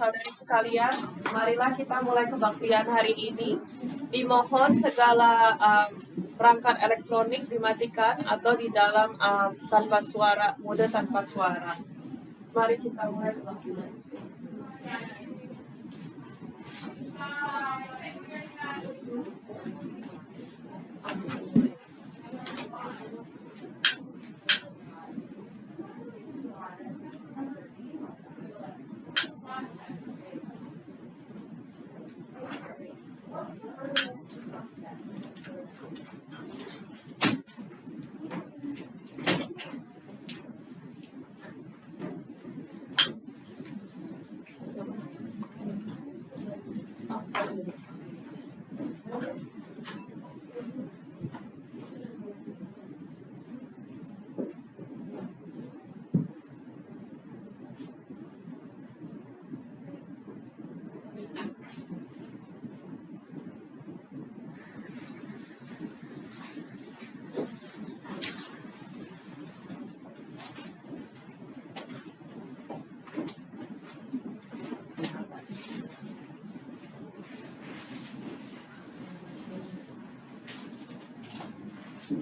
saudari sekalian, marilah kita mulai kebaktian hari ini. Dimohon segala perangkat elektronik dimatikan atau di dalam tanpa suara, mode tanpa suara. Mari kita mulai kebaktian.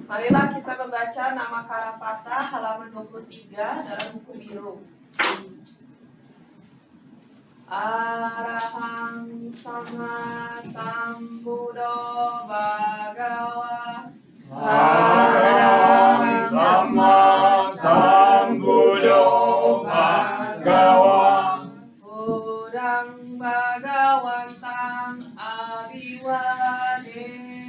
Marilah kita membaca nama Karapata halaman 23 dalam buku biru. Arahang sama sambuddho bhagawa. Arahang sama sambuddho bhagawa. Budang bhagawantang abiwademi.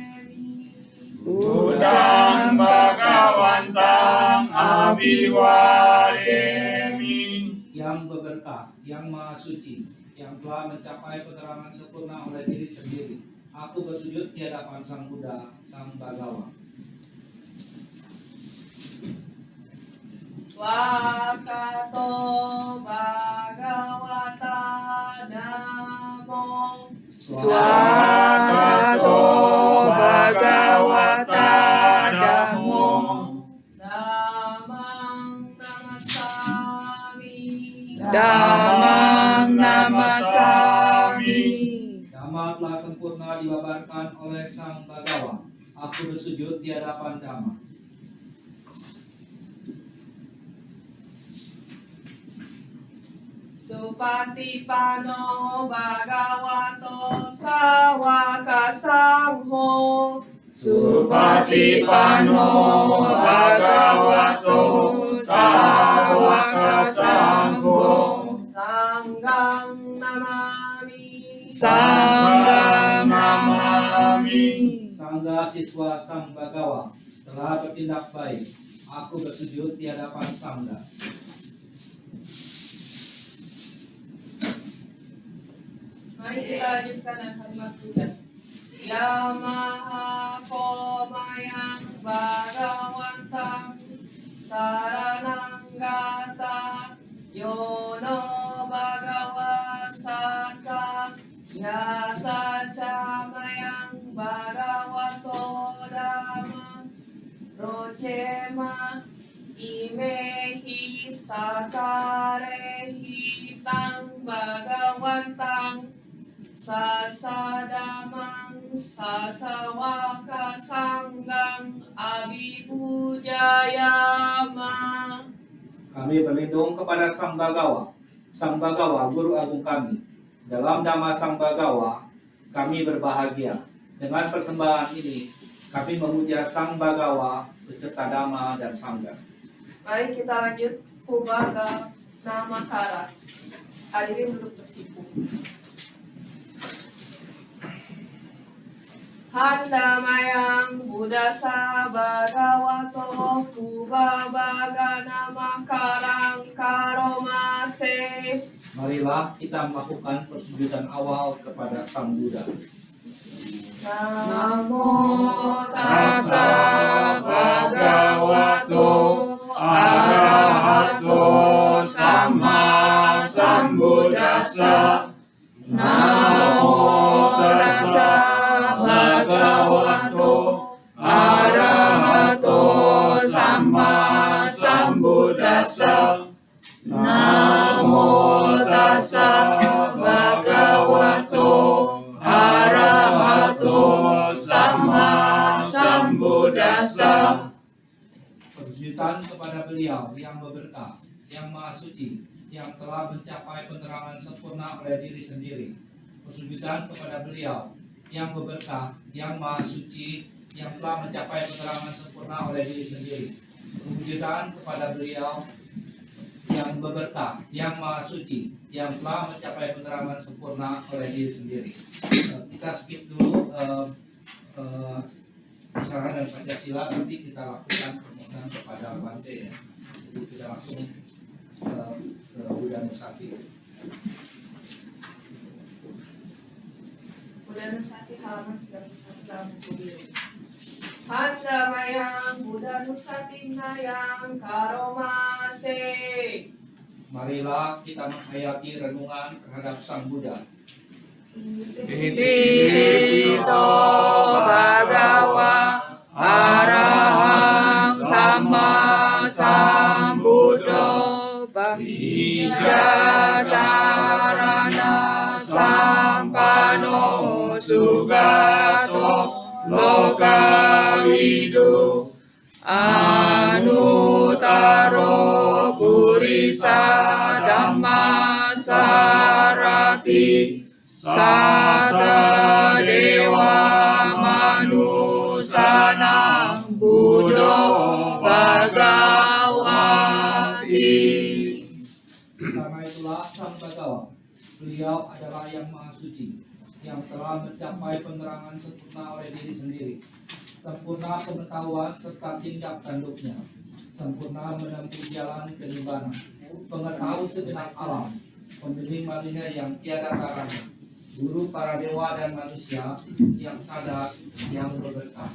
Budang bhagawantang abiwademi. Yang berberkah, yang maha suci, yang telah mencapai keterangan sempurna oleh diri sendiri. Aku bersujud di hadapan Sang Buddha, Sang Bhagawa. Swakato bhagawata namo. Swakato bhagawata namo. Dhammang namasami. Dhammang namasami. Dhamma telah sempurna dibabarkan oleh Sang Bhagawa. Aku bersujud di hadapan Dhamma. Supatipano bhagavato sawaka sangho. Supatipano bhagavato sawaka sangho. Sanghang namami. Sanghang namami. Sangga siswa Sang Bhagawa telah bertindak baik. Aku bersujud di hadapan Sangga. Mari kita lanjutkan dengan kalimat Buddha. Yamaha komayang bhagawantang saranang gata yono bhagawa saka yasa camayang bhagavato dhamma rocema imehi sakarehi tang bhagawantang sasadamang sasawaka sanggang abibujayama. Kami berlindung kepada Sang Bhagawa, Sang Bhagawa Guru Agung kami. Dalam Dhamma Sang Bhagawa, kami berbahagia. Dengan persembahan ini, kami memuja Sang Bhagawa beserta Dhamma dan Sangha. Mari kita lanjut Kubaga Namakara. Hadirin duduk bersiku. Handamayang Buddhasa Bhagavato Kubabaga Namakarang Karomase. Marilah kita melakukan persujudan awal kepada Sang Buddha. Namo Tassa bhagavato arahato sama sambuddhassa. Namo tassa bhagavato arahato sama sambuddhassa. Namo tassa kepada beliau yang berberkah, yang maha suci, yang telah mencapai penerangan sempurna oleh diri sendiri. Persujudan kepada beliau yang berberkah, yang maha suci, yang telah mencapai penerangan sempurna oleh diri sendiri. Perwujudan kepada beliau yang berberkah, yang maha suci, yang telah mencapai penerangan sempurna oleh diri sendiri. Kita skip dulu Isyarat dan Pancasila, nanti kita lakukan permohonan kepada Bante ya. Jadi kita langsung ke Buddha Nusati. Buddha Nusati halaman 31 dalam buku biru. Handa mayang Buddha Nusati nayang karomase. Marilah kita menghayati renungan terhadap Sang Buddha. Iti so bhagawa arahang sama sambuddho Vijacarana sampano sugato lokavidu anutaro purisa dhamma sarati Sata dewa manusanang buddho bhagawati. Karena itulah Sang Bhagawa, beliau adalah yang maha suci, yang telah mencapai penerangan sempurna oleh diri sendiri, sempurna pengetahuan serta tindak tanduknya, sempurna menempuh jalan kenibbana, pengetahu segenap alam, pembimbing manusia yang tiada taranya, guru para dewa dan manusia yang sadar, yang berberkah.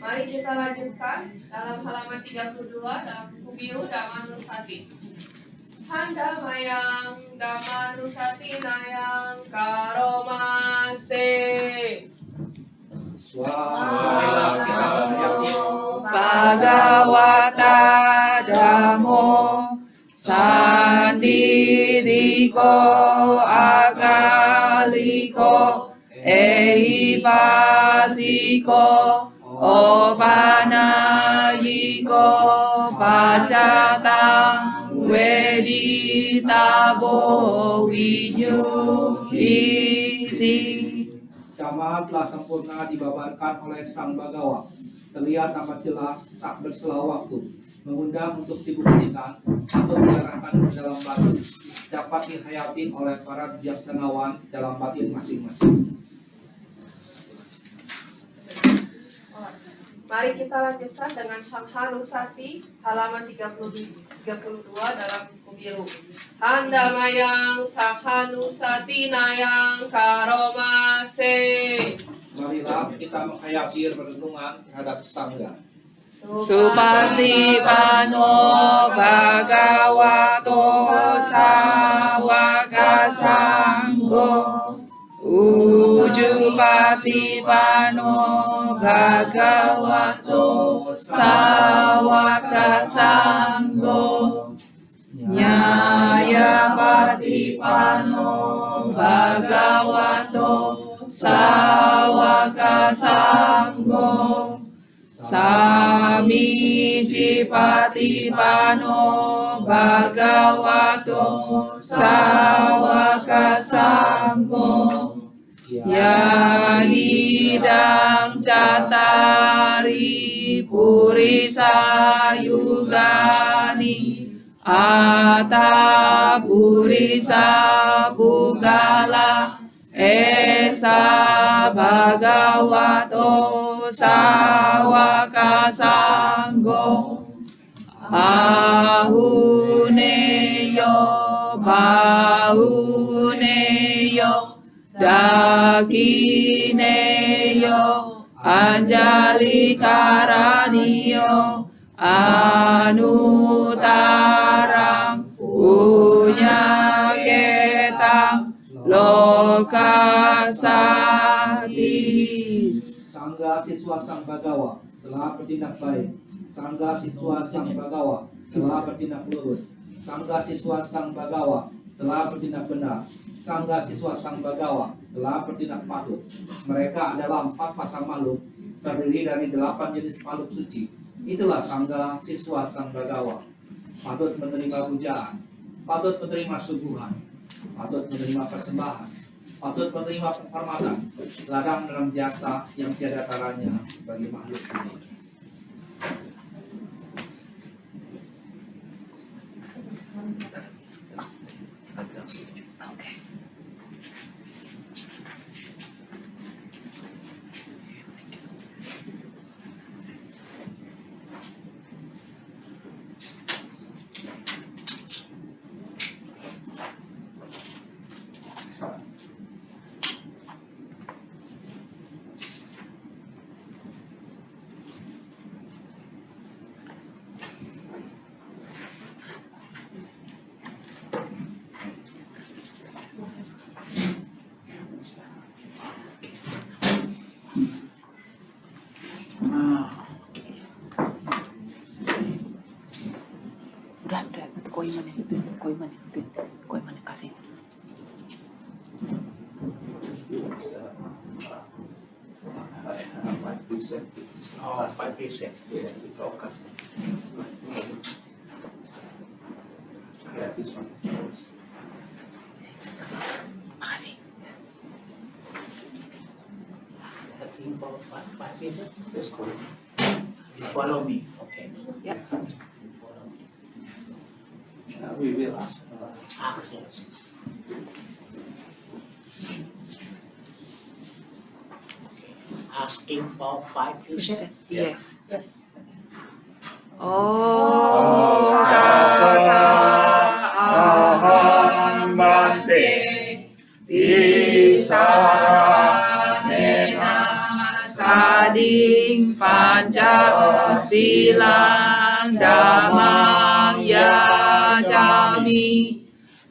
Mari kita lanjutkan dalam halaman 32 dalam buku biru Dhammanusati. Handa mayang Dhammanusati nayang karomase. Marilah kita menghayati Bhagavata Dhammo Sandidiko Agaliko Ehipasiko Opanayiko Pacatang Weditabo Winyuhiti. Dhamma telah sempurna dibabarkan oleh Sang Bhagawa, terlihat amat jelas, tak berselang waktu, mengundang untuk dibuktikan atau diarahkan ke dalam batin, dapat dihayati oleh para bijaksanawan dalam batin masing-masing. Mari kita lanjutkan dengan Sanghanusati halaman 32 dalam buku biru. Handa mayang Sanghanusati nayang karomase. Marilah kita menghayati renungan terhadap Sangga. Supatipano Bhagavato Sawaka Sangho Ujupatipano Bhagavato Sawaka Sangho Nyayapatipano Bhagavato Sawaka Sangho Samicipatipano Bhagavato Sawaka Sangho Yanidang Catari Purisa Yugani Ata Purisa Pugala Esa Bhagavato Sawaka Sangho Ahuneyo Bahuneyo Dakineyo Anjali Karaniyo Anutarang Punyaketang Lokasati. Sangga siswa Sang Bhagawa telah bertindak baik. Sangga siswa Sang Bhagawa telah bertindak lurus. Sangga siswa Sang Bhagawa telah bertindak benar. Sangga siswa Sangbagawa telah bertindak patut. Mereka adalah 4 pasang makhluk, terdiri dari 8 jenis makhluk suci. Itulah Sangga siswa Sangbagawa. Patut menerima pujaan, patut menerima suguhan, patut menerima persembahan, patut menerima penghormatan, ladang dalam jasa yang tiada taranya bagi makhluk ini. Udah, koi mana kasih. Oh, 5%. Yeah, it's all custom. Yeah, this one is yours. Makasih. That's in for 5%? That's correct. You follow me, okay? Yeah. Follow me. We will ask yes. Asking for 5%? Yes. Yes. Oh, tassa aham bante tisaranena sading panca silang damang yacami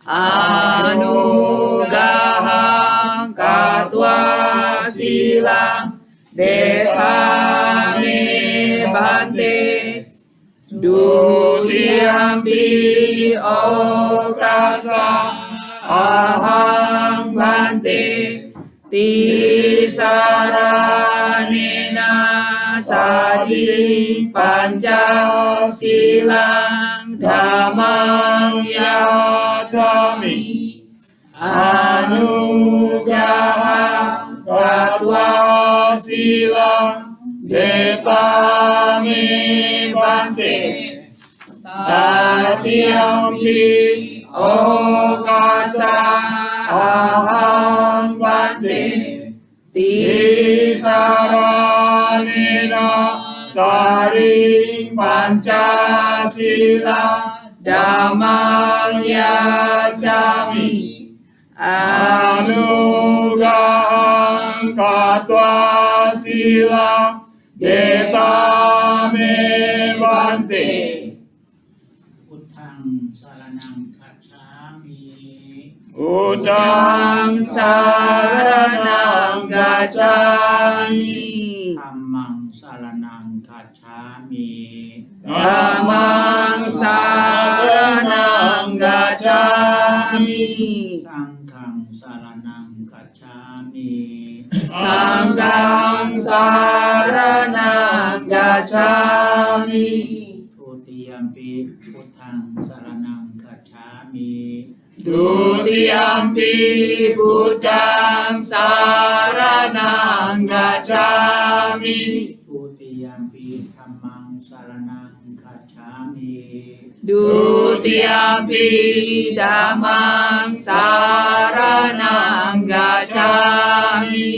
anugahang katwa silang dekame bante dutiyampi okasa ahang bante tisaranena sading panca silang damang yacami anugahang katwa silang dekame bante tatiyampi okasa ahang bante tisaranena saring pancasila damang yacami anugahang katwa sila detame bante Utang saranang kacami. udang saranang gacami Dhammang saranang kacami. Dhammang saranang gacami Sangghang saranang kacami. Sangghang saranang gacami Tutiyampi utang saranang kacami. Dutiyampi Buddhang saranang gacami Tutiyampi dhammang saranang kacami. Dutiyampi Dhammang saranang gacami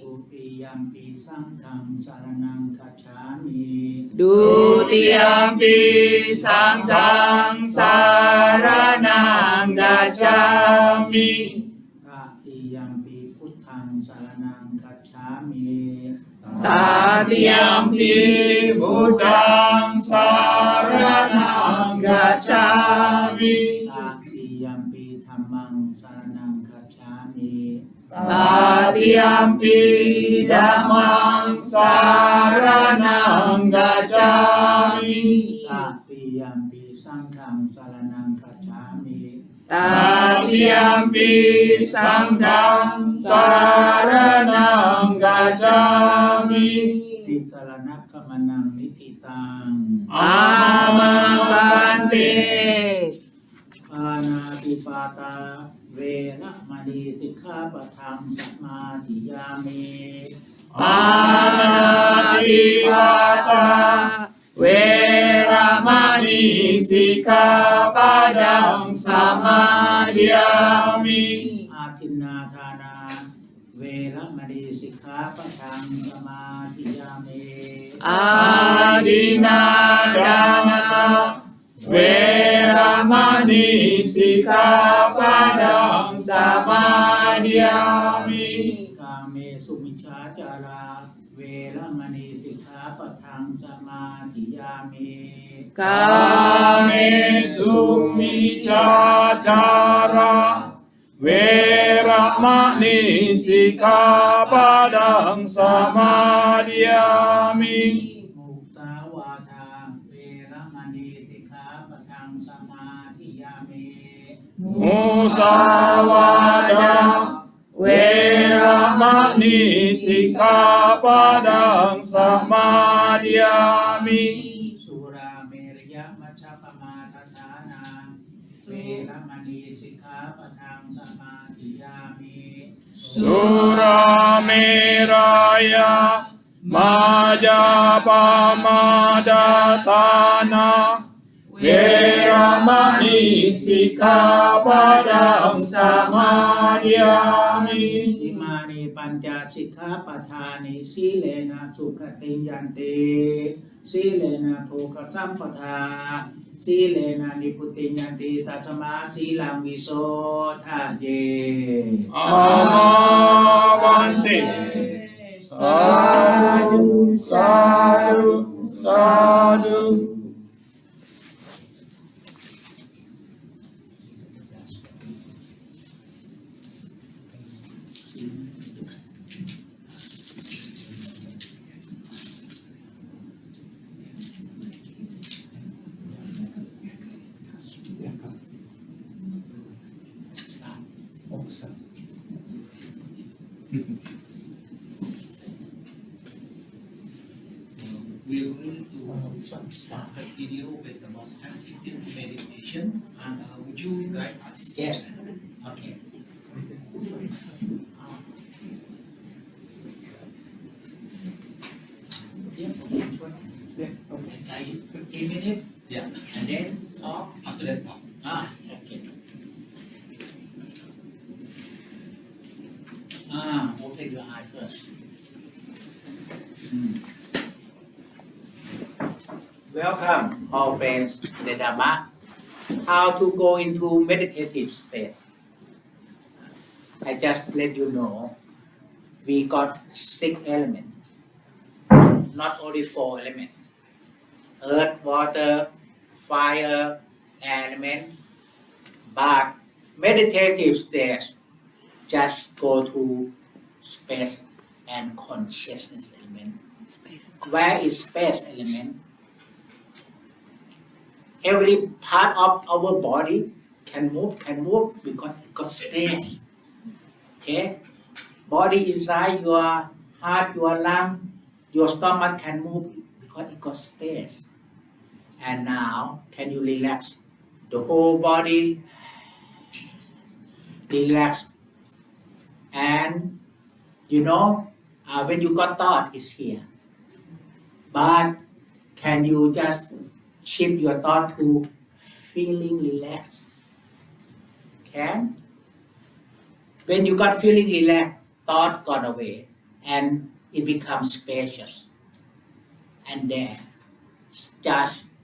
Tutiyampi sangghang saranang kacami. Dutiyampi Sangghang saranang gacami Tatiyampi puttang saranang kacami. Tatiyampi Buddhang saranang gacami Tatiyampi dhammang saranang kacami. Tatiyampi Dhammang saranang gacami Tatiyampi sangghang saranang kacami. Tatiyampi Sangham Saranang Gacchami. Tisarana kamanang nititang. Amabante. Panatipata Vena Mani Sikkhapatam Samadhiyami. Panatipata Veramani Sikkhapadam Samadhiyami. Atinnathana Veramani Sikkhapatam Samadhiyami. Adinadana Veramani Sikkhapadam Samadhiyami. Kame Sumichachara Veramani Sikkhapatam Samadhiyami. Kamesu micacara Veramani Sikkhapadam Samadhiyami. Musawata Veramani Sikkhapatam Samadhiyami. Musawada Veramani Sikkhapadam Samadhiyami. Sura Merya Machapamatana Veramani Sikkhapatam Samadhiyami. Surameraya Majapamadhatana Veramani Sikkhapadam Samadhiyami. Imani Pancha Sikkhapathani Silena Sukhatin Yanti Silena Bhoga Sampatha Silena Niputin Yanti Tasama Silang Visodhaye. Amavante. Sadhu, sadhu, sadhu. We are going to start the video with the most sensitive meditation. Would you guide us? Yes. Okay. Okay. 15 minutes Yeah. and then talk. After that talk. Okay. Open your eye first. Welcome, all friends, to the Dhamma. How to go into meditative state. I just let you know, we got 6 elements, not only 4 elements. Earth, water, fire, element. But meditative state just go to space and consciousness element. Where is space element? Every part of our body can move because it got space. Okay? Body inside your heart, your lung, your stomach can move because it got space. And now, can you relax the whole body? Relax. And you know, when you got thought, it's here. But can you just shift your thought to feeling relaxed? Can? When you got feeling relaxed, thought gone away and it becomes spacious. And then just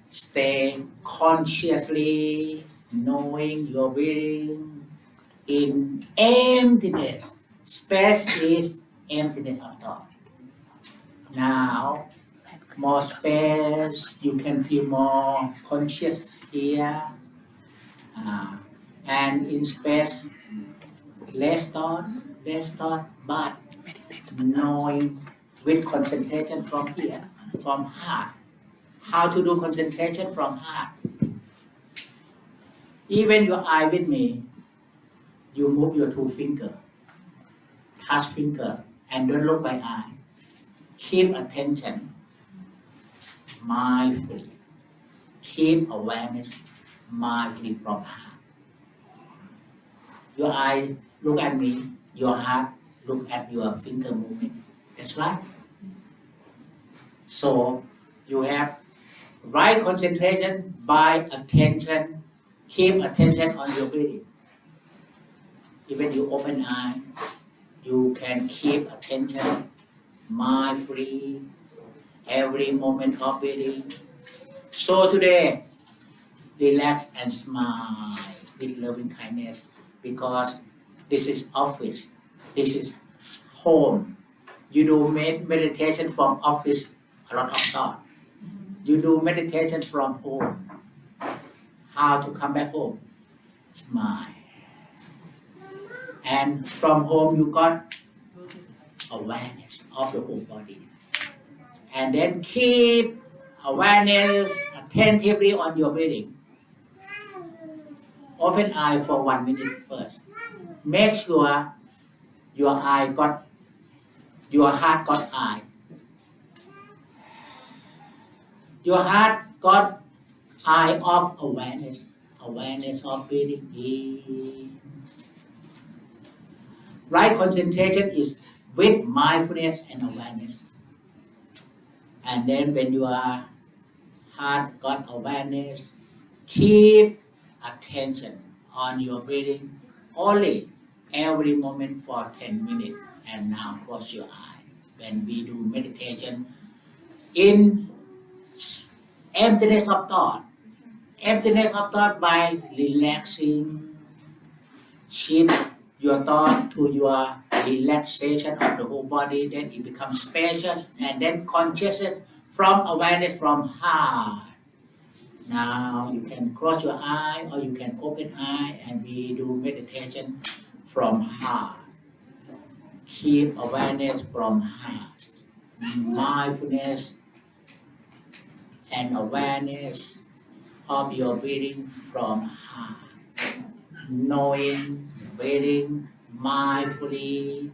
stay consciously knowing your breathing in emptiness. Space is emptiness of thought. Now, more space, you can feel more conscious here. And in space, less thought, but knowing with concentration from here, from heart. How to do concentration from heart? Even your eye with me, you move your two finger, touch finger, and don't look by eye. Keep attention mindfully. Keep awareness mindfully from heart. Your eye look at me, your heart look at your finger movement. That's right. So you have right concentration by attention. Keep attention on your breathing. Even you open eye, you can keep attention mindfully every moment of breathing. So today, relax and smile with loving kindness, because this is office, this is home. You do meditation from office, a lot of thought. You do meditation from home. How to come back home? Smile. And from home you got awareness of the whole body. And then keep awareness attentively on your breathing. Open eye for 1 minute first. Make sure your heart got eye. Your heart got eye of awareness of breathing in. Right concentration is with mindfulness and awareness. And then when your heart got awareness, keep attention on your breathing only every moment for 10 minutes. And now close your eye. When we do meditation in emptiness of thought by relaxing, shift your thought to your relaxation of the whole body, then it becomes spacious, and then consciousness from awareness from heart. Now you can close your eye or you can open eye, and we do meditation from heart. Keep awareness from heart. Mindfulness and awareness of your breathing from heart. Knowing, breathing mindfully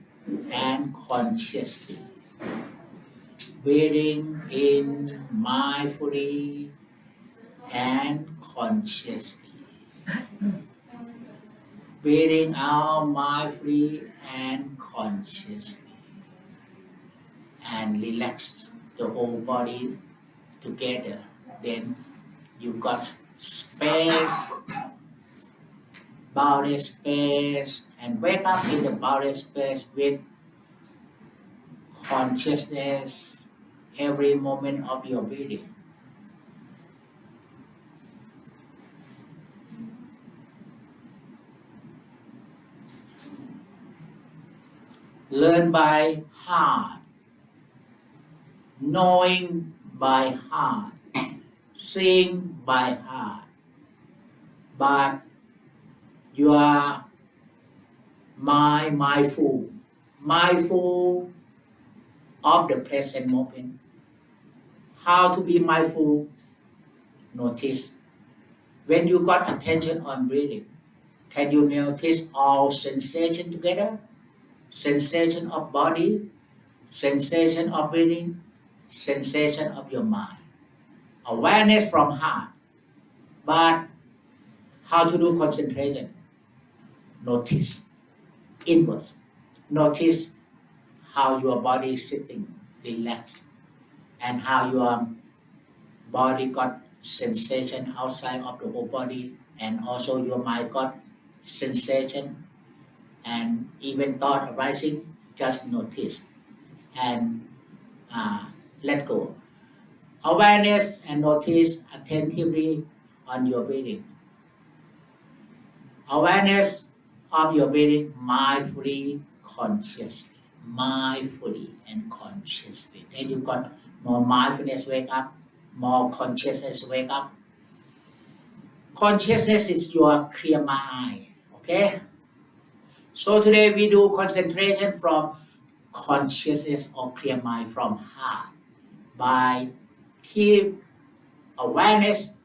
and consciously. Breathing in mindfully and consciously. Breathing out mindfully and consciously. And relax the whole body together. Then you got space, body space, and wake up in the body space with consciousness every moment of your breathing. Learn by heart, knowing by heart, seeing by heart, but your mind mindful of the present moment. How to be mindful? Notice. When you got attention on breathing, can you notice all sensation together? Sensation of body, sensation of breathing, sensation of your mind. Awareness from heart. But how to do concentration? Notice inwards. Notice how your body is sitting, relaxed, and how your body got sensation outside of the whole body, and also your mind got sensation and even thought arising. Just notice and let go. Awareness and notice attentively on your breathing. Awareness of your breathing mindfully, consciously, mindfully and consciously. Then you got more mindfulness wake up, more consciousness wake up. Consciousness is your clear mind. Okay? So today we do concentration from consciousness or clear mind from heart by keep awareness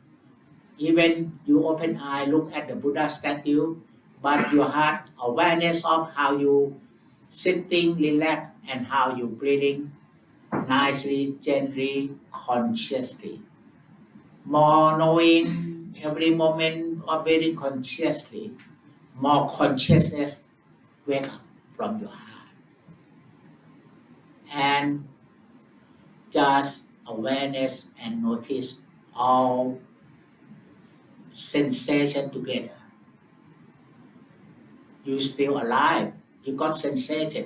Even you open eye, look at the Buddha statue, but your heart awareness of how you sitting, relax, and how you breathing nicely, gently, consciously. More knowing every moment of breathing consciously, more consciousness wake up from your heart. And just awareness and notice all sensation together. You still alive, you got sensation.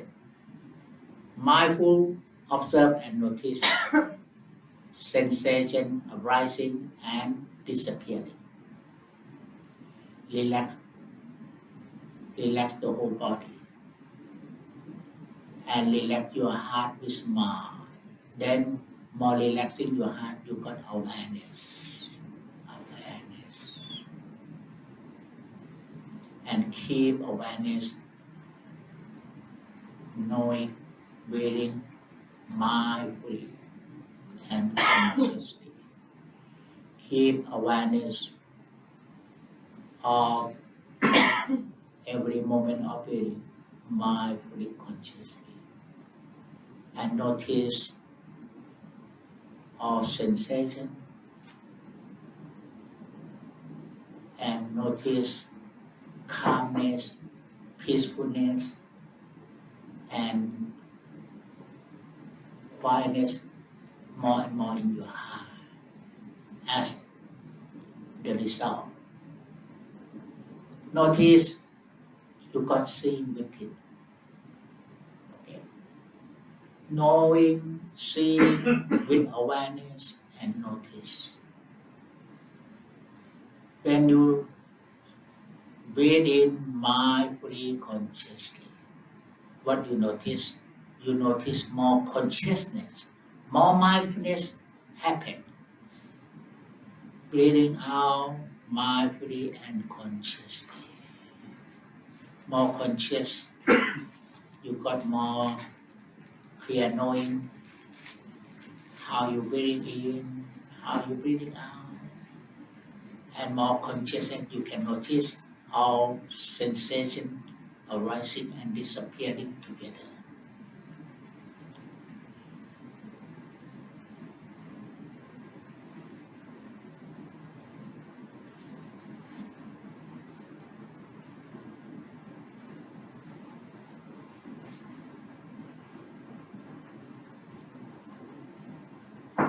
Mindful, observe and notice sensation arising and disappearing. Relax, relax the whole body. And relax your heart with smile. Then more relaxing your heart, you got awareness. Awareness. And keep awareness, knowing, breathing mindfully and consciously. Keep awareness of every moment of breathing mindfully, consciously. And notice all sensation and notice calmness, peacefulness, and quietness more and more in your heart as the result. Notice you got seen with it. Okay. Knowing, seeing with awareness and notice. When you breathe in mindfully, consciously, what you notice? You notice more consciousness, more mindfulness happen. Breathing out mindfully and consciously. More conscious, you got more clear knowing how you breathing in, how you breathing out, and more conscious and you can notice all sensation arising and disappearing together.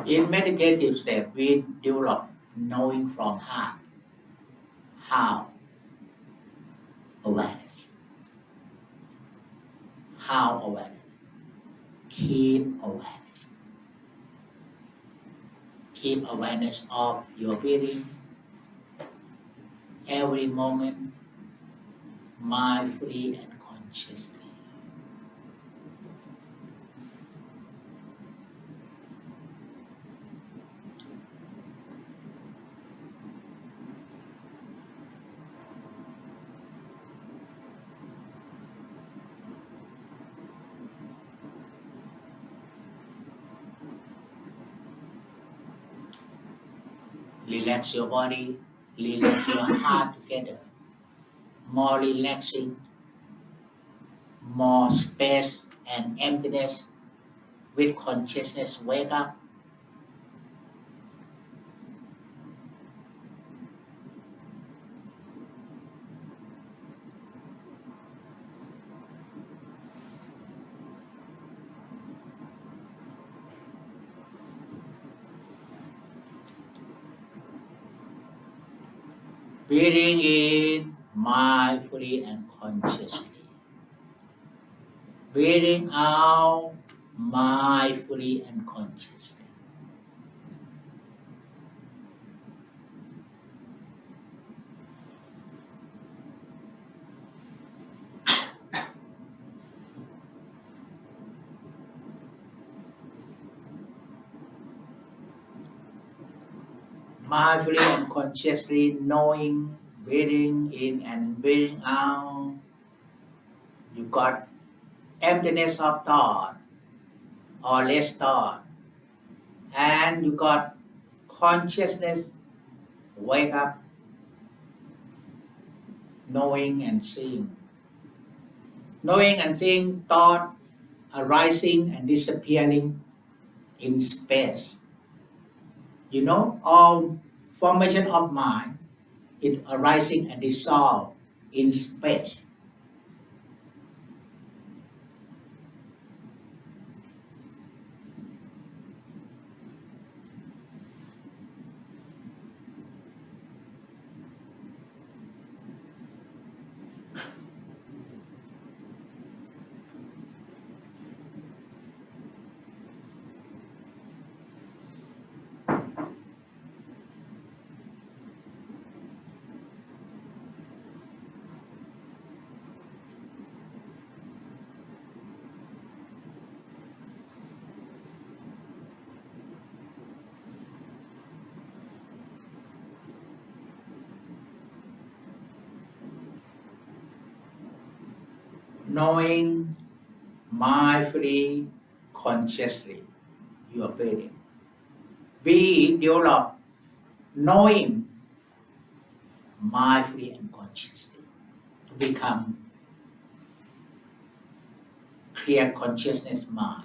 In meditative step, we develop knowing from heart. How? Awareness. How awareness? Keep awareness. Keep awareness of your breathing every moment, mindfully and consciously. Relax your body, relax your heart together. More relaxing, more space and emptiness with consciousness wake up. Breathing in mindfully and consciously. Breathing out mindfully and consciously. Mindfully and consciously knowing, breathing in and breathing out. You got emptiness of thought or less thought. And you got consciousness wake up, knowing and seeing. Knowing and seeing thought arising and disappearing in space. You know, all formation of mind, it arising and dissolve in space. Knowing mindfully, consciously, you are breathing. We develop knowing mindfully and consciously to become clear consciousness mind.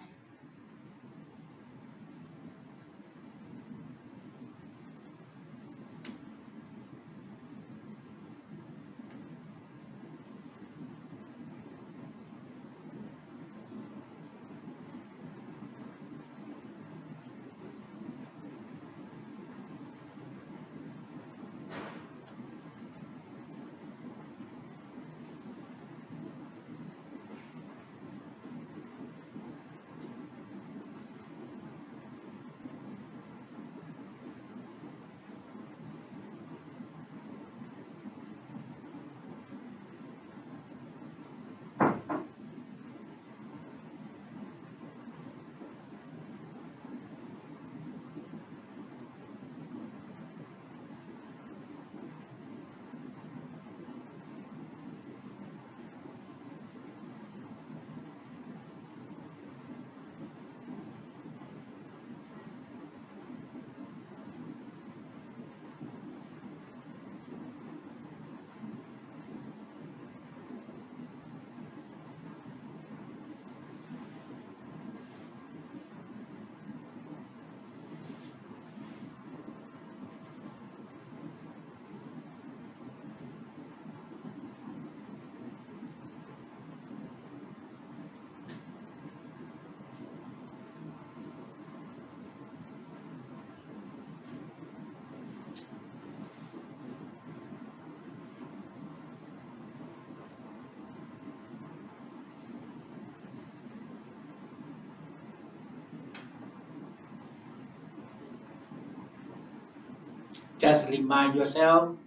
Just remind yourself,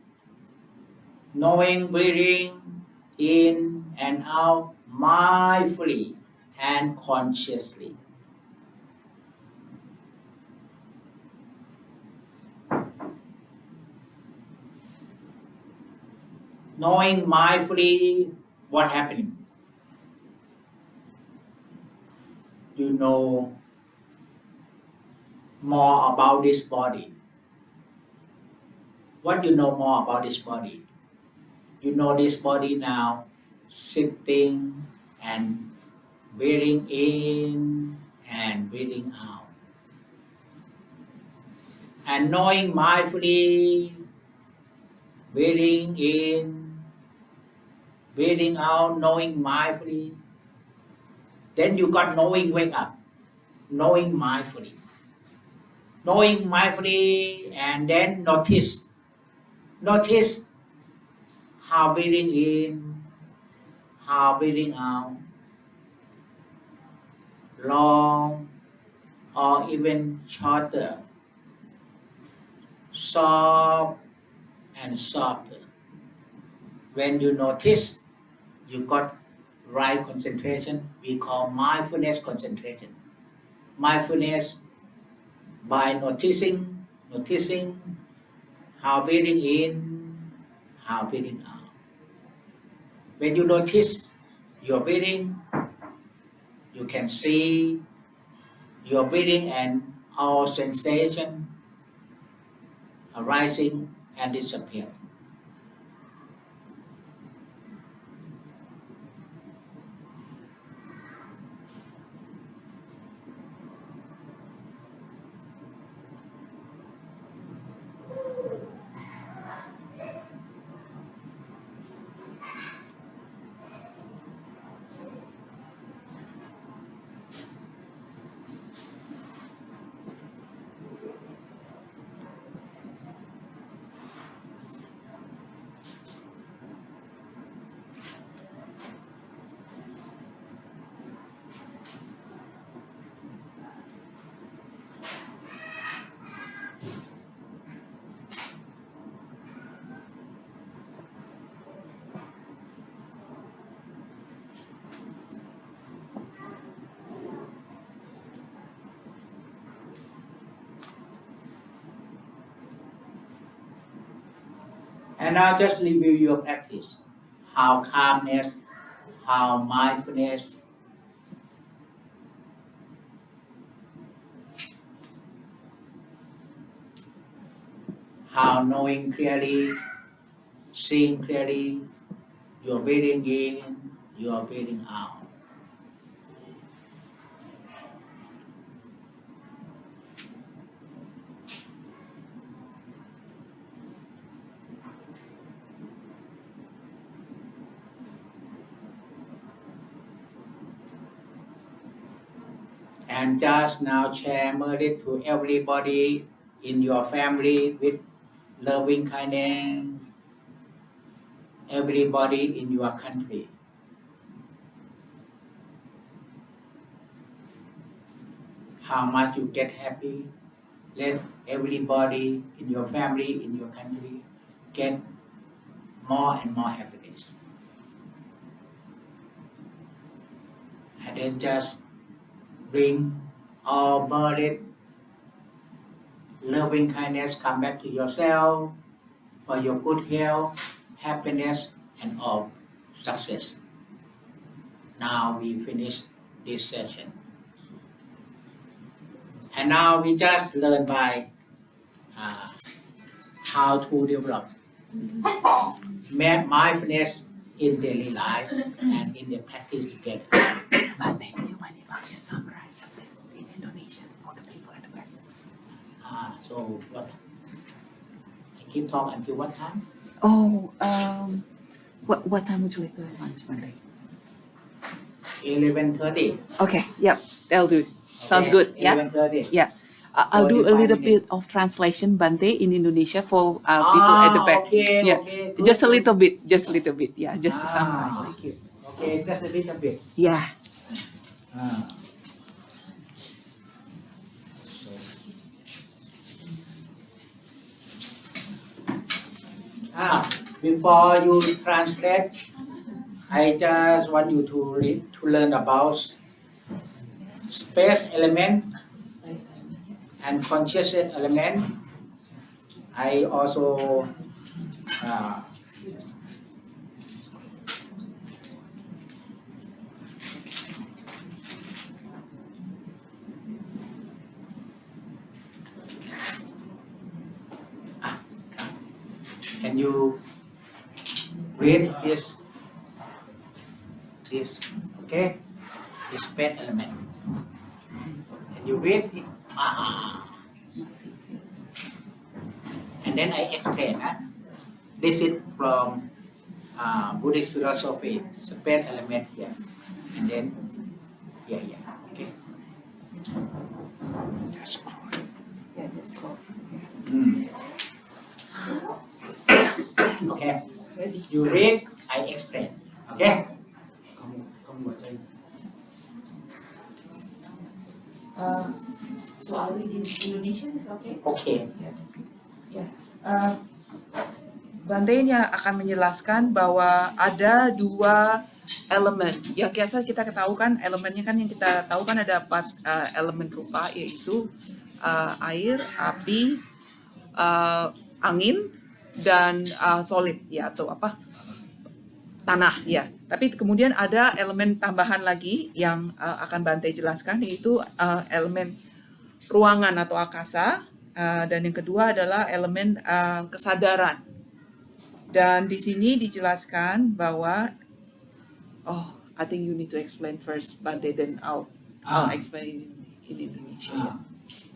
knowing breathing in and out mindfully and consciously. Knowing mindfully what's happening. You know more about this body. What you know more about this body? You know this body now sitting and breathing in and breathing out. And knowing mindfully, breathing in, breathing out, knowing mindfully. Then you got knowing wake up, knowing mindfully. Knowing mindfully and then notice. Notice how breathing in, how breathing out, long or even shorter, soft and softer. When you notice, you got right concentration. We call mindfulness concentration. Mindfulness by noticing how breathing in, how breathing out. When you notice your breathing, you can see your breathing and all sensation arising and disappear. And now just review your practice. How calmness, how mindfulness, how knowing clearly, seeing clearly, you're breathing in, you're breathing out. And just now share it to everybody in your family with loving kindness, everybody in your country. How much you get happy, let everybody in your family, in your country get more and more happiness. And then just bring all burden, loving kindness come back to yourself for your good health, happiness, and all success. Now we finish this session. And now we just learn by how to develop mindfulness in daily life and in the practice together. But then you might just summarize a bit in Indonesian for the people at the back. So what? I keep talking until what time? Oh, what time would you like to have lunch Monday? 11:30. Okay, yep, that'll do. Sounds good. Yeah, 11:30. yeah. I'll do a 45 little minutes. bit of translation Bante in Indonesia for people at the back. Okay, Yeah, okay. Good, just a good. little bit, just a little bit. Yeah, just to summarize. Ah. Thank you. Okay, just a little bit. Yeah. Before you translate, I just want you to learn about space element and consciousness element. I also can you read this? Okay, the space element. Can you read it? And then I explain. This is from Buddhist philosophy, space element here, and then yeah, okay. Yeah, that's cool. Okay, you read, I explain. Okay. So I'll read in Indonesian, is okay? Okay. Ya, ya. Bante ini akan menjelaskan bahwa ada dua elemen. Yang biasa kita tahu kan elemennya kan yang kita tahu kan ada 4 elemen rupa, yaitu air, api, angin, dan solid ya, atau apa, tanah ya. Tapi kemudian ada elemen tambahan lagi yang akan Bante jelaskan, yaitu elemen ruangan atau akasa, Dan yang kedua adalah elemen kesadaran. Dan di sini dijelaskan bahwa, I think you need to explain first, Bante, then I'll explain in Indonesia. Ah.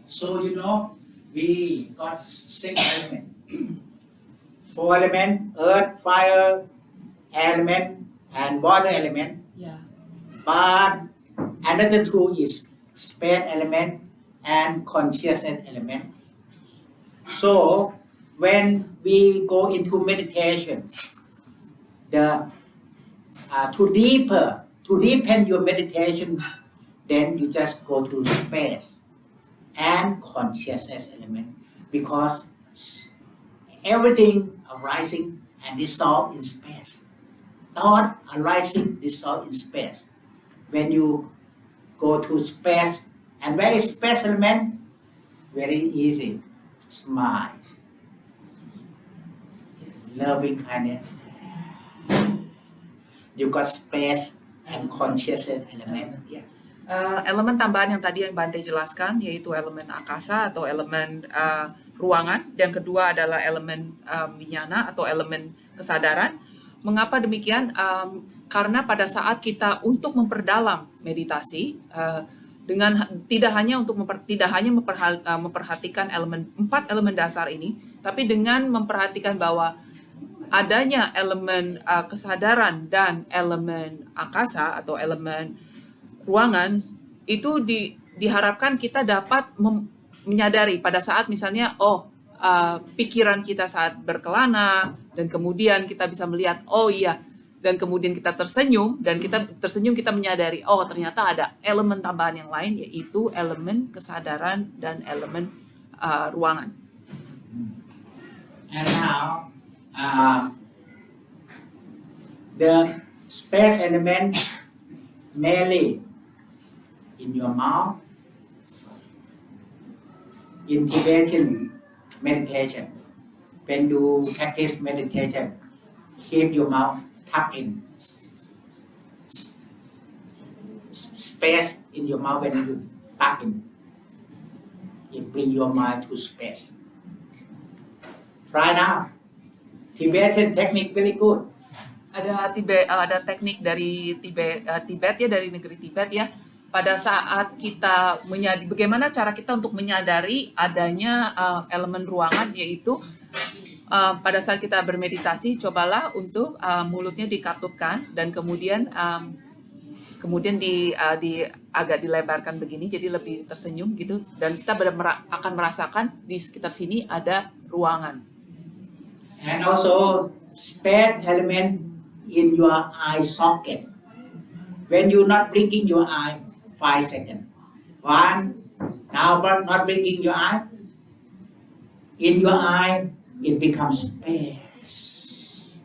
So you know, we got 6 elements. 4 elements: earth, fire, element, and water element. Yeah. But another 2 is space element and consciousness element. So when we go into meditation, to deepen your meditation, then you just go to space and consciousness element, because everything arising and dissolve in space. Thought arising, dissolve in space. When you go to space, and where is space element? Very easy. Smile. Loving kindness. You got space and consciousness element. Ya. Elemen tambahan yang tadi yang Bante jelaskan yaitu elemen akasa atau elemen ruangan, dan kedua adalah elemen vinyana atau elemen kesadaran. Mengapa demikian? Karena pada saat kita untuk memperdalam meditasi, dengan tidak hanya memperhatikan 4 elemen dasar ini, tapi dengan memperhatikan bahwa adanya elemen kesadaran dan elemen akasa atau elemen ruangan, itu diharapkan kita dapat menyadari pada saat misalnya pikiran kita saat berkelana, dan kemudian kita bisa melihat dan kemudian kita tersenyum, dan kita menyadari ternyata ada elemen tambahan yang lain, yaitu elemen kesadaran dan elemen ruangan. And now, the space element mainly in your mouth. In Tibetan meditation, when you practice meditation, keep your mouth tucked in. Space in your mouth when you tuck in. You bring your mind to space. Try now. Tibetan technique very good. Ada teknik dari Tibet ya, dari negeri Tibet ya. Pada saat kita bagaimana cara kita untuk menyadari adanya elemen ruangan, yaitu pada saat kita bermeditasi, cobalah untuk mulutnya dikatupkan dan kemudian agak dilebarkan begini, jadi lebih tersenyum gitu, dan kita akan merasakan di sekitar sini ada ruangan. And also space element in your eye socket. When you're not blinking your eye, 5 seconds. 1. Now but not blinking your eye. In your eye, it becomes space.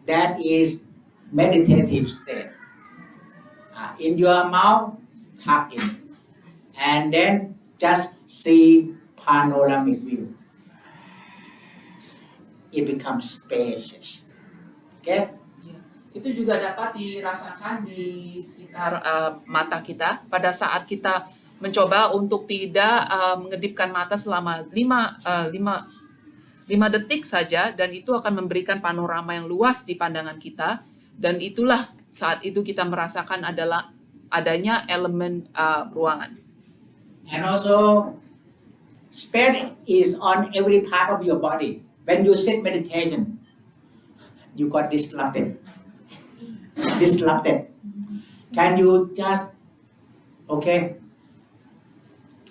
That is meditative state. In your mouth, tuck in. And then just see panoramic view. It becomes spacious. Okay? Itu juga dapat dirasakan di sekitar mata kita pada saat kita mencoba untuk tidak mengedipkan mata selama 5 detik saja, dan itu akan memberikan panorama yang luas di pandangan kita, dan itulah saat itu kita merasakan adanya elemen ruangan. And also space is on every part of your body. When you sit meditation, you got disrupted. Can you just,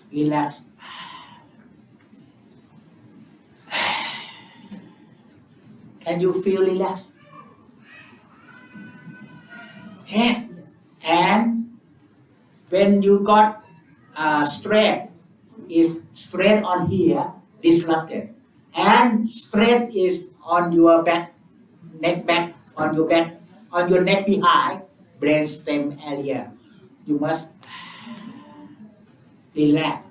relax. Can you feel relaxed? Okay. And when you got straight, is straight on here, disrupted. And straight is on your back, on your neck behind, brainstem area. You must relax.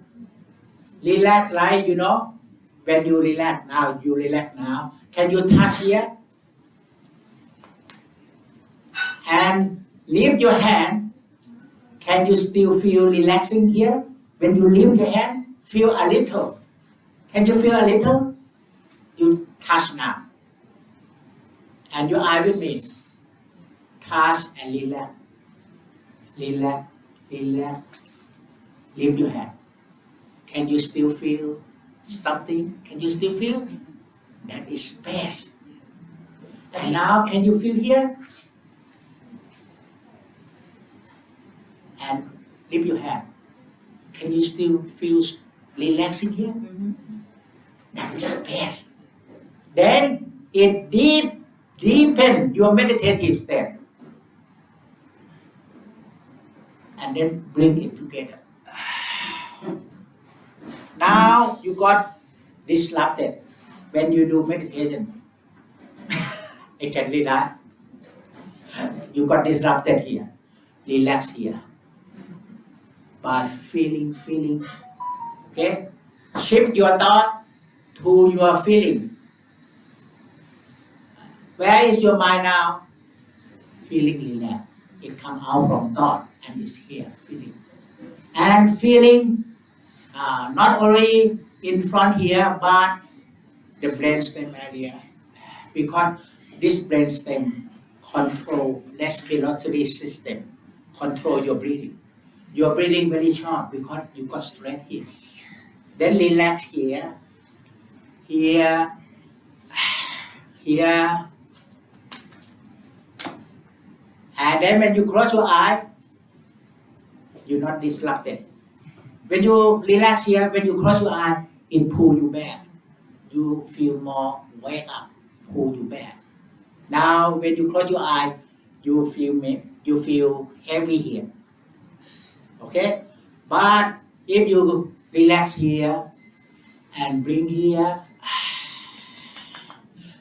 Relax like, when you relax now. Can you touch here? And lift your hand. Can you still feel relaxing here? When you lift your hand, feel a little. Can you feel a little? You touch now. And your eye with me. Touch and relax. Relax, relax. Leave your hand. Can you still feel something? Can you still feel? That is space. And now can you feel here? And leave your hand. Can you still feel relaxing here? That is space. Then it deepen your meditative step. And then bring it together. Now you got disrupted when you do meditation. I can read that. You got disrupted here. Relax here. By feeling. Okay? Shift your thought to your feeling. Where is your mind now? Feeling relaxed. It comes out from thought and is here, feeling. And feeling not only in front here, but the brainstem area. Because this brainstem control respiratory system, control your breathing. Your breathing very short because you got stress here. Then relax here, here, here. And then when you close your eye, you're not disrupted. When you relax here, when you close your eye, it pull you back. You feel more wake up, pull you back. Now when you close your eye, you feel heavy here. Okay? But if you relax here and bring here,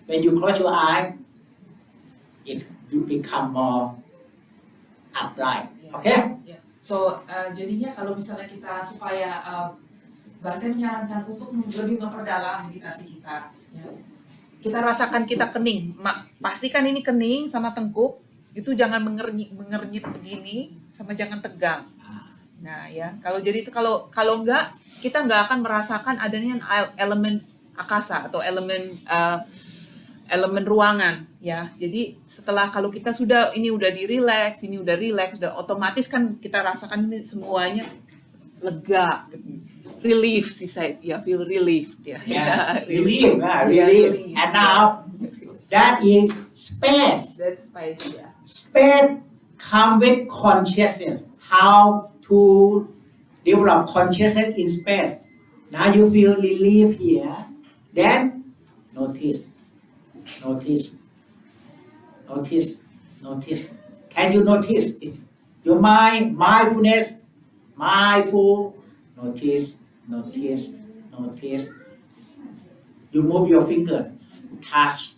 when you close your eye, you become more upright. Okay? So jadinya kalau misalnya kita supaya Bante menyarankan untuk lebih memperdalam meditasi kita, ya. Kita rasakan kita kening, pastikan ini kening sama tengkuk, itu jangan mengernyit begini, sama jangan tegang. Nah ya, kalau jadi itu kalau enggak, kita enggak akan merasakan adanya elemen akasa atau elemen ruangan, ya. Jadi setelah kalau kita sudah udah relax, udah otomatis kan kita rasakan ini semuanya lega, relief sih saya, ya feel relief, ya. Yeah, relief. And now that is space. That's space, ya. Space come with consciousness. How to develop consciousness in space. Now you feel relief here. Then notice. Can you notice? It's your mind, mindfulness, mindful. Notice. You move your finger, touch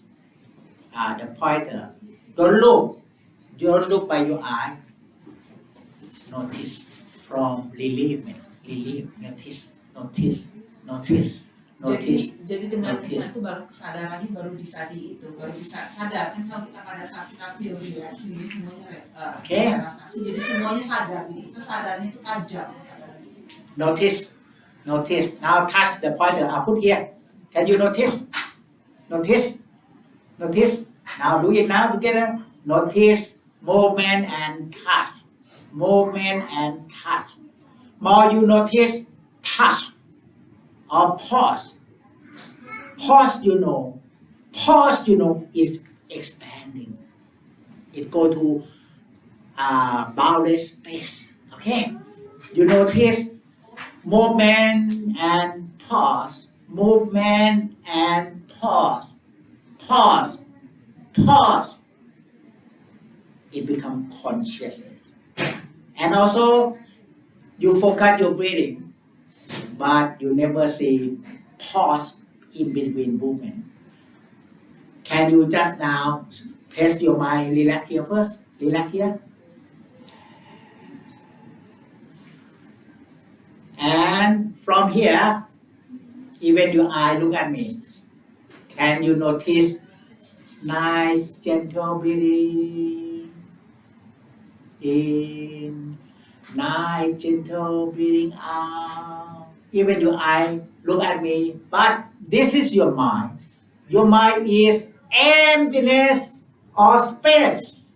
the pointer. Don't look by your eye. Notice from relief. Notice. Jadi dengan kesadaran itu baru kesadarannya baru bisa baru bisa sadar kan kalau kita pada saat kita feel relax ini semuanya relaksasi, jadi semuanya sadar, jadi kita sadarnya itu tajam. Notice. Now touch the pointer. I put here. Can you notice? Now do it now together. Notice movement and touch. More you notice touch or pause. Pause, is expanding. It go to boundless space. Okay? You notice movement and pause. It becomes conscious. And also, you focus your breathing, but you never see pause in between movement. Can you just now test your mind, relax here first, relax here. And from here, even your eye look at me. Can you notice nice gentle breathing in, nice gentle breathing out. Even your eye look at me. But this is your mind. Your mind is emptiness or space.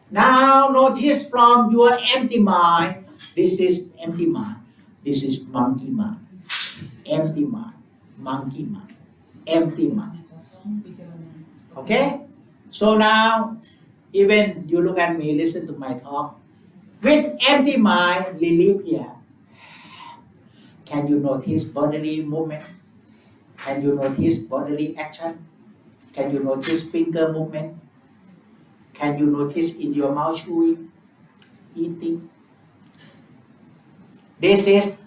Now notice from your empty mind, this is empty mind. This is monkey mind. Empty mind. Monkey mind. Empty mind. Okay? So now, even you look at me, listen to my talk. With empty mind, relieve here. Can you notice bodily movement? Can you notice bodily action? Can you notice finger movement? Can you notice in your mouth chewing, eating? This is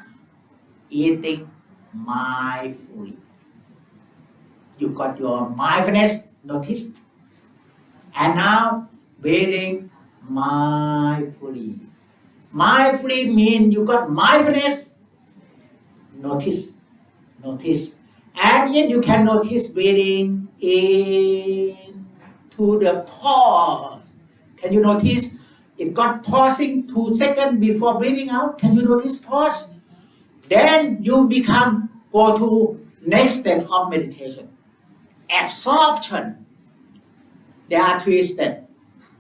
eating mindfully. You got your mindfulness, notice. And now, breathing mindfully. Mindfully means you got mindfulness, notice. And yet you can notice breathing in to the pause. Can you notice it got pausing 2 seconds before breathing out? Can you notice pause? Then you go to next step of meditation. Absorption. There are 3 steps.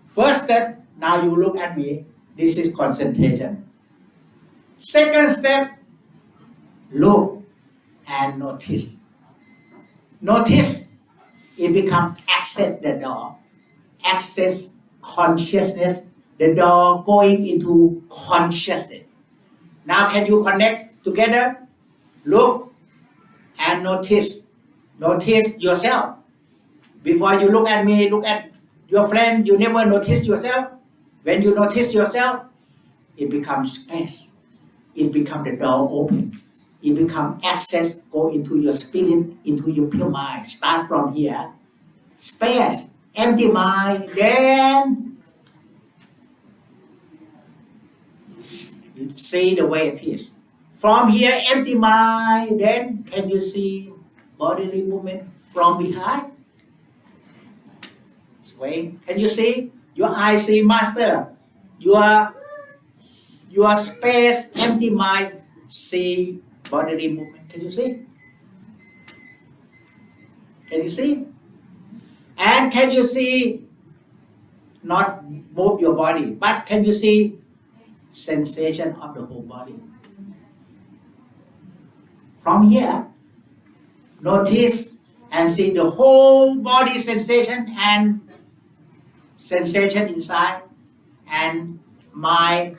First step, now you look at me. This is concentration. Second step, look and notice. Notice, it becomes access the door. Access consciousness, the door going into consciousness. Now can you connect together? Look and notice. Notice yourself. Before you look at me, look at your friend, you never notice yourself. When you notice yourself, it becomes space. It becomes the door open. It becomes access, go into your spirit, into your pure mind. Start from here. Space, empty mind, then see the way it is. From here, empty mind, then can you see bodily movement from behind? Sway. Can you see? Your eyes see master. Your space, empty mind, see bodily movement. Can you see? Can you see? And can you see, not move your body, but can you see sensation of the whole body? From here, notice and see the whole body sensation and sensation inside and my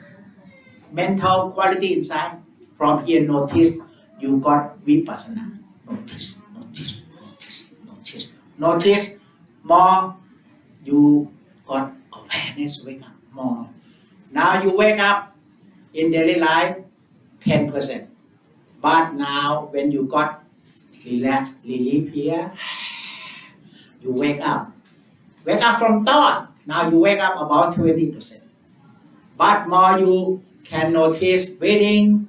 mental quality inside. From here, notice you got vipassana. Notice more, you got awareness, wake up more. Now you wake up in daily life 10%. But now when you got relax, relief here, you wake up. Wake up from thought. Now you wake up about 20%. But more you can notice breathing,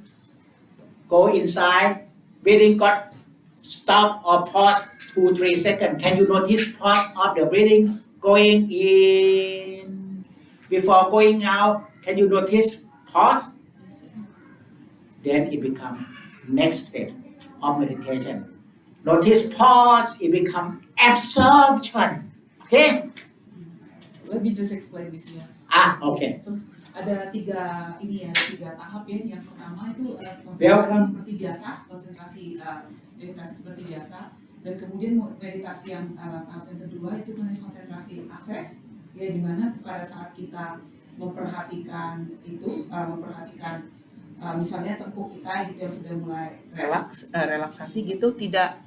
go inside, breathing got stop or pause 2-3 seconds. Can you notice pause of the breathing going in before going out? Can you notice pause? Then it becomes next step of meditation. Notice pause, it becomes absorption. Okay? Let me just explain this ya. Okay. So, ada tiga tahap ya. Yang pertama itu Welcome. seperti biasa, konsentrasi meditasi seperti biasa, dan kemudian meditasi yang tahap yang kedua itu konsentrasi akses, ya dimana pada saat kita memperhatikan misalnya tengkuk kita gitu yang sudah mulai relaksasi gitu, tidak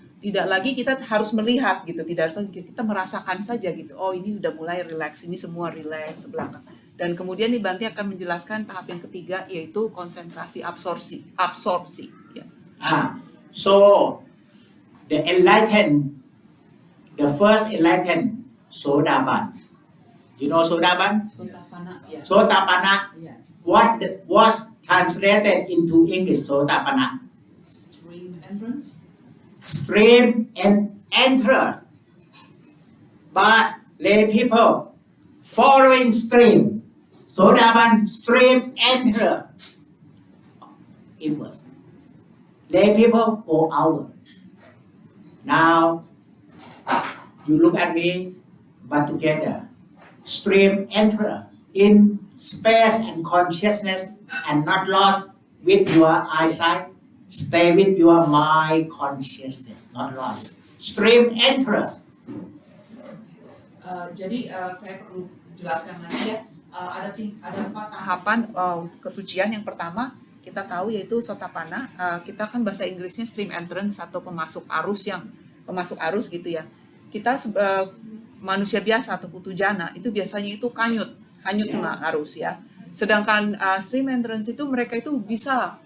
lagi kita harus melihat gitu, tidak harus kita merasakan saja gitu. Oh ini udah mulai relax, ini semua relax sebelah kanan. Dan kemudian nih Bhante akan menjelaskan tahap yang ketiga yaitu konsentrasi absorpsi. Ya. So the first enlightened Sotapan. You know Sotapan? Sotapanna. Ya. Sotapanna. Ya. What was translated into English Sotapanna? Stream entrance. Stream and enter. But lay people following stream. Sotapan stream enter. Inwards. Lay people go outward. Now, you look at me, but together. Stream enter in space and consciousness and not lost with your eyesight. Stay with your mind consciousness, not lost. Stream enter. Jadi saya perlu jelaskan lagi ya. Ada 4 tahapan kesucian. Yang pertama kita tahu yaitu sotapana. Kita kan bahasa Inggrisnya stream entrance atau pemasuk arus gitu ya. Kita manusia biasa atau putujana itu biasanya itu hanyut sama arus ya. Sedangkan stream entrance itu mereka itu bisa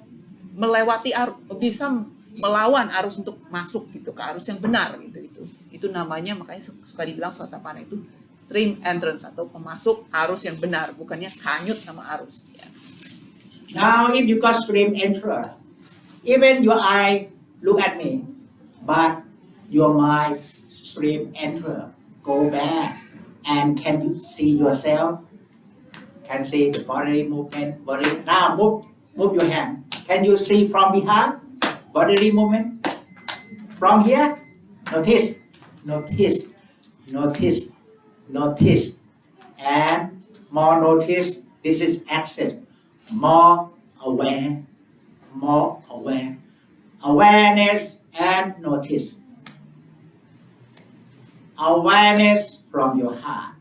melewati bisa melawan arus untuk masuk gitu ke arus yang benar gitu. Itu namanya, makanya suka dibilang sotapana itu stream entrance atau pemasuk arus yang benar, bukannya hanyut sama arus ya. Now if you got stream enter, even your eye look at me, but your mind stream enter, go back, and can you see yourself? Can see the body movement, body. Now move your hand. Can you see from behind? Bodily movement. From here, notice, and more notice. This is access. More aware. Awareness and notice. Awareness from your heart.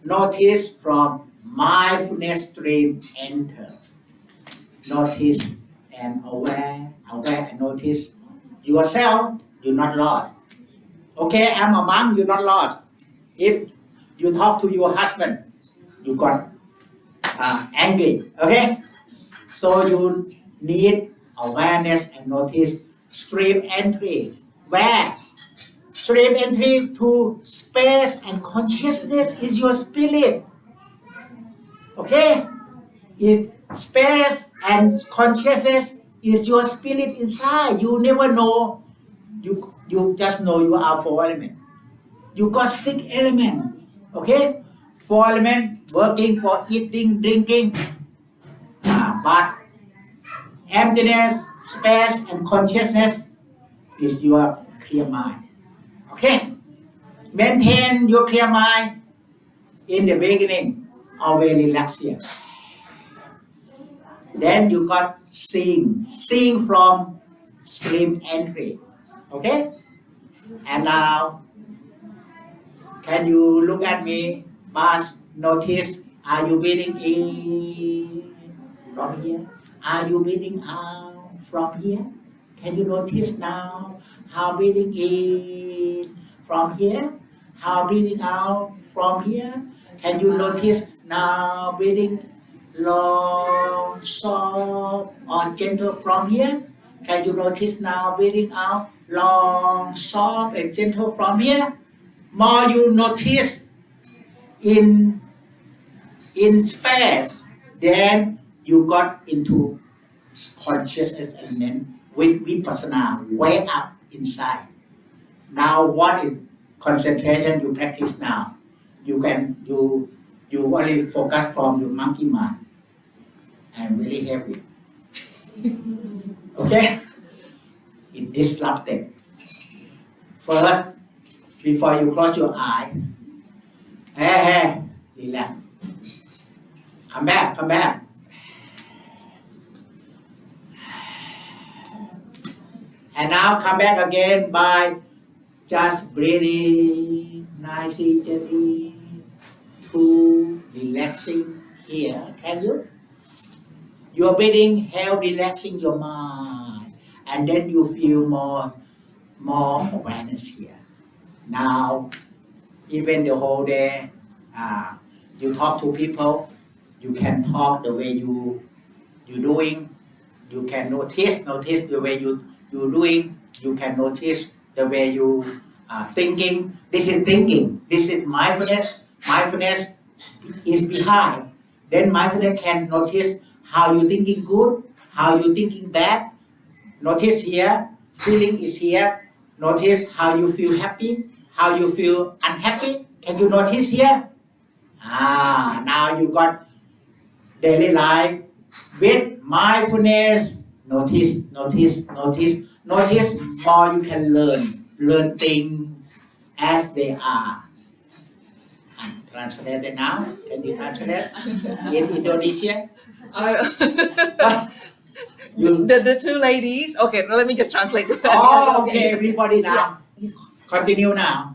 Notice from mindfulness stream enter. Notice and aware and notice yourself. You're not lost. Okay, I'm a monk. You're not lost. If you talk to your husband, you got angry. Okay, so you need awareness and notice stream entry. Where? Stream entry to space and consciousness is your spirit. Okay? Space and consciousness is your spirit inside. You never know. You just know you are 4 elements. You got 6 elements. Okay? 4 elements working for eating, drinking. But emptiness, space, and consciousness is your clear mind. Okay? Maintain your clear mind in the beginning. Always relax here. Then you got seeing from stream entry. Okay? And now, can you look at me? Past, notice, are you breathing in from here? Are you breathing out from here? Can you notice now how breathing in from here? How breathing out from here? Can you notice now breathing long, soft, or gentle from here? Can you notice now breathing out long, soft, and gentle from here? More you notice in space, then you got into consciousness element with vipassana way up inside. Now what is concentration you practice now? You only focus from your monkey mind and really heavy. Okay? It disrupted. First, before you close your eye, hey, relax. Come back. And now come back again by just breathing nicely, gently, to relaxing here. Can you? Your breathing help relaxing your mind, and then you feel more awareness here. Now, even the whole day, you talk to people, you can talk the way you doing. You can notice the way you doing. You can notice the way you thinking. This is thinking. This is mindfulness. Mindfulness is behind. Then mindfulness can notice how you thinking good, how you thinking bad. Notice here, feeling is here. Notice how you feel happy, how you feel unhappy. Can you notice here? Now you got daily life with mindfulness Notice. More you can learn things as they are. Translate it now. Can you translate in Indonesia? You. The two ladies. Okay, let me just translate. Oh, okay. Everybody now. Continue now.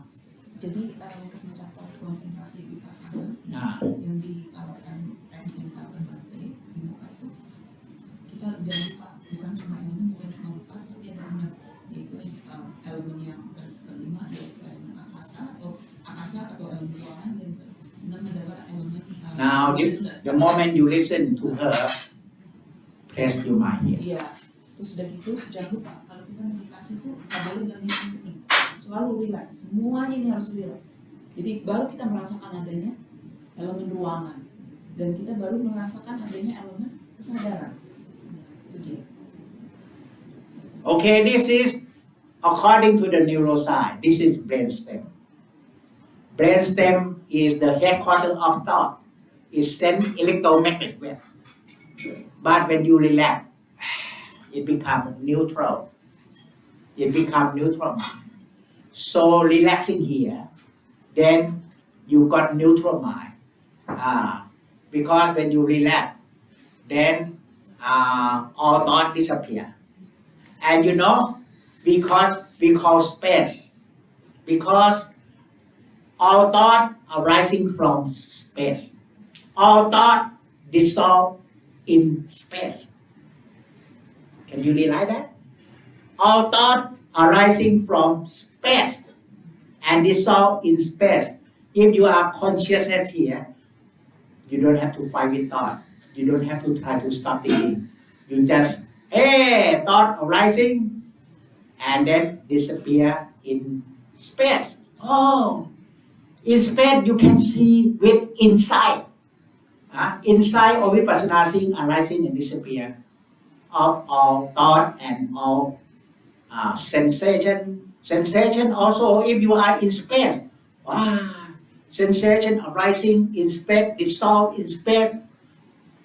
Jadi untuk mencapai konsentrasi vipassana Nah. yang ditawarkan MMK Bante di muka itu, kita jangan lupa bukan cuma elemen, bukan cuma empat, tapi ada 6, yaitu elemen yang kelima yaitu elemen akasa atau elemen ruangan, dan ke-6 adalah elemen Now, the moment you listen to her, press your mind here. Iya, terus udah gitu jangan lupa kalau kita meditasi tuh nggak boleh dengan yang penting, selalu relax, semuanya ini harus relax. Jadi baru kita merasakan adanya elemen ruangan dan kita baru merasakan adanya elemen kesadaran. Nah, itu dia. Okay, this is according to the neuroscience. This is brainstem. Brainstem is the headquarters of thought. It sends electromagnetic wave. But when you relax, it becomes neutral. It becomes neutral mind. So relaxing here, then you got neutral mind. Because when you relax, then all thought disappear. And you know, because we call space, because all thought arising from space, all thought dissolve in space. Can you realize that? All thought arising from space and dissolve in space. If you are consciousness here, you don't have to fight with thought. You don't have to try to stop thinking. You just, hey, thought arising, and then disappear in space. Oh, in space you can see with insight. Inside of vipassana seeing arising and disappear of all thought and all sensation. Sensation also, if you are in space, sensation arising in space, dissolve in space,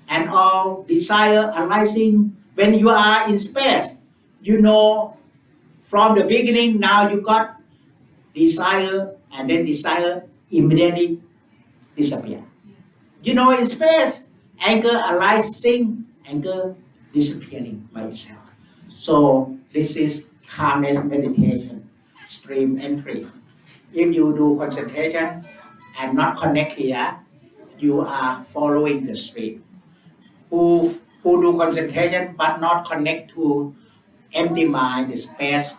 and all desire arising when you are in space. You know, from the beginning, now you got desire, and then desire immediately disappear. You know, in space, anger arising, anger disappearing by itself. So this is calmness meditation, stream entry. If you do concentration and not connect here, you are following the stream. Who do concentration but not connect to empty mind, the space,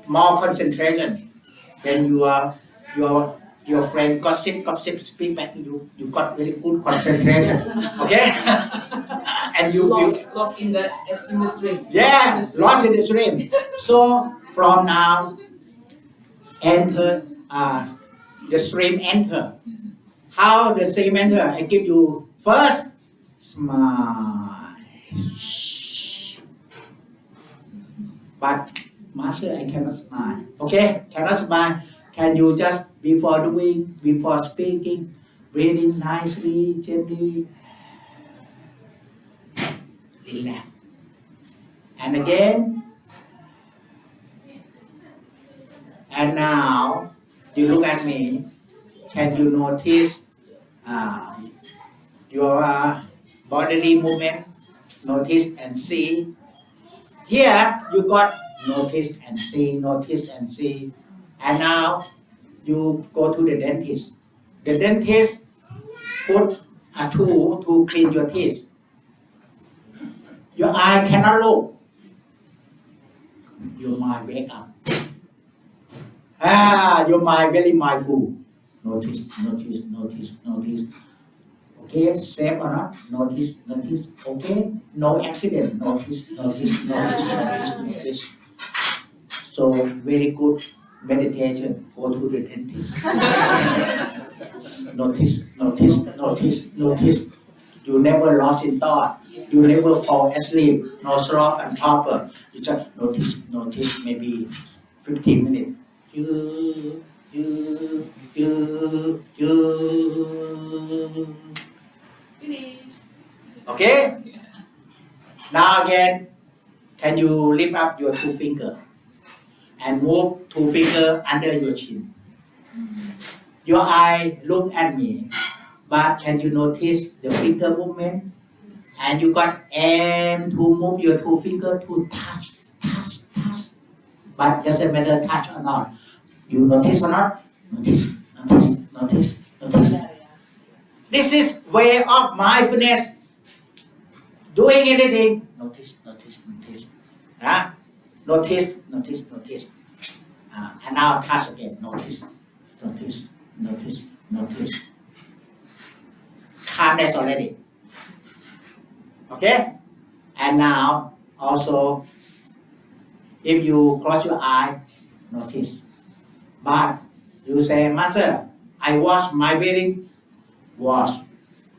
more concentration. When your friend gossip, speak back to you, you got very good concentration. Okay? And you feel Lost in the stream. yeah, lost in the stream. So from now, enter the stream enter. How the stream enter? I give you first smile. But master, I cannot smile. Okay, cannot smile. Can you just before speaking, breathing nicely, gently, relax. And again. And now, you look at me. Can you notice your bodily movement? Notice and see. Here, you got notice and see, notice and see. And now, you go to the dentist. The dentist put a tool to clean your teeth. Your eye cannot look. Your mind wake up. Your mind very mindful. Notice, notice, notice, notice. Okay, safe or not? Notice, notice. Okay, no accident. Notice, notice, notice, notice, notice. So very good meditation. Go to the dentist. Notice, notice, notice, notice. You never lost in thought. You never fall asleep. No slop and topper. You just notice, notice. Maybe 15 minutes. Finish. Okay? Now again, can Can you lift up your two fingers and move two fingers under your chin? Your eye look at me, but can you notice the finger movement? And you got aim to move your two fingers to touch. But doesn't matter touch or not. You notice or not? Notice. This is way of mindfulness. Doing anything, notice. Notice. And now touch again. Notice. Calmness already. Okay? And now also, if you close your eyes, notice. But you say, Master, I wash my breathing. Wash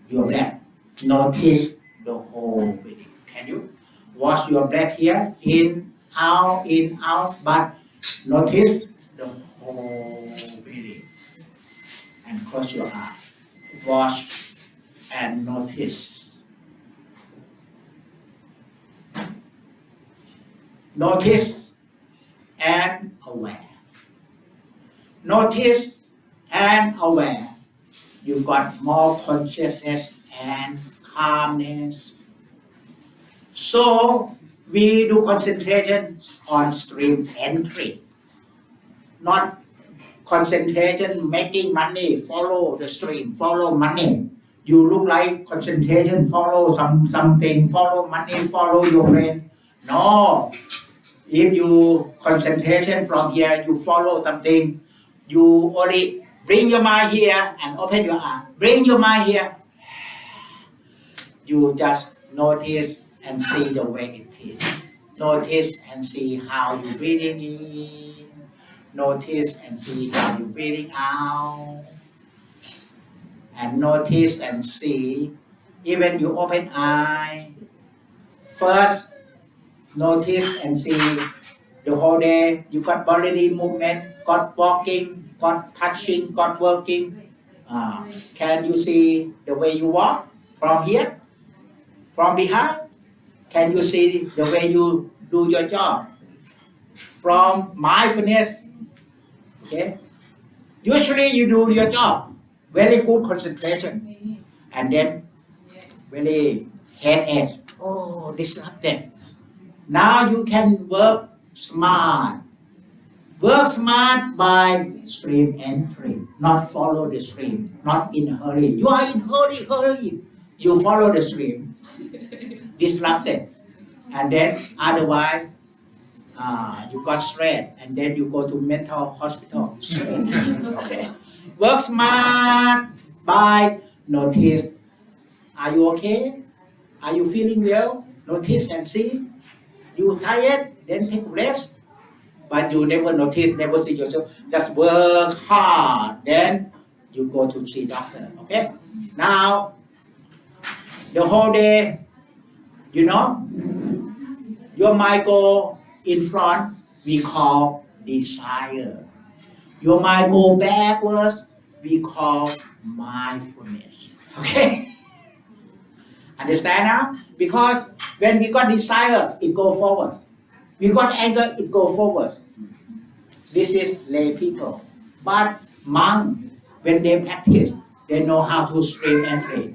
your breath. Notice the whole breathing. Can you? Wash your breath here, in, out, but notice the whole breathing. And close your eyes. Wash and notice. Notice and aware. Notice and aware. You got more consciousness and calmness. So we do concentration on stream entry, not concentration making money, follow the stream, follow money. You look like concentration, follow something, follow money, follow your friend. No. If you concentration from here, you follow something, you only bring your mind here and open your eye. Bring your mind here. You just notice and see the way it is. Notice and see how you're breathing in. Notice and see how you're breathing out. And notice and see, even you open eye. First, notice and see the whole day. You got bodily movement, got walking, got touching, got working. Can you see the way you walk from here, from behind? Can you see the way you do your job? From mindfulness, okay? Usually you do your job, very good concentration, and then very headache. Oh, disrupted. Now you can work smart. Work smart by stream entry, not follow the stream, not in a hurry. You are in hurry. You follow the stream, disrupted. And then otherwise, you got stress, and then you go to mental hospital. Okay. Work smart by notice. Are you okay? Are you feeling well? Notice and see. You tired, then take rest. But you never notice, never see yourself. Just work hard, then you go to see doctor. Okay? Now, the whole day, you know, your mind go in front, we call desire. Your mind go backwards, we call mindfulness. Okay? Understand now? Because when we got desire, it go forward. We got anger, it go forward. This is lay people. But monks, when they practice, they know how to stream entry.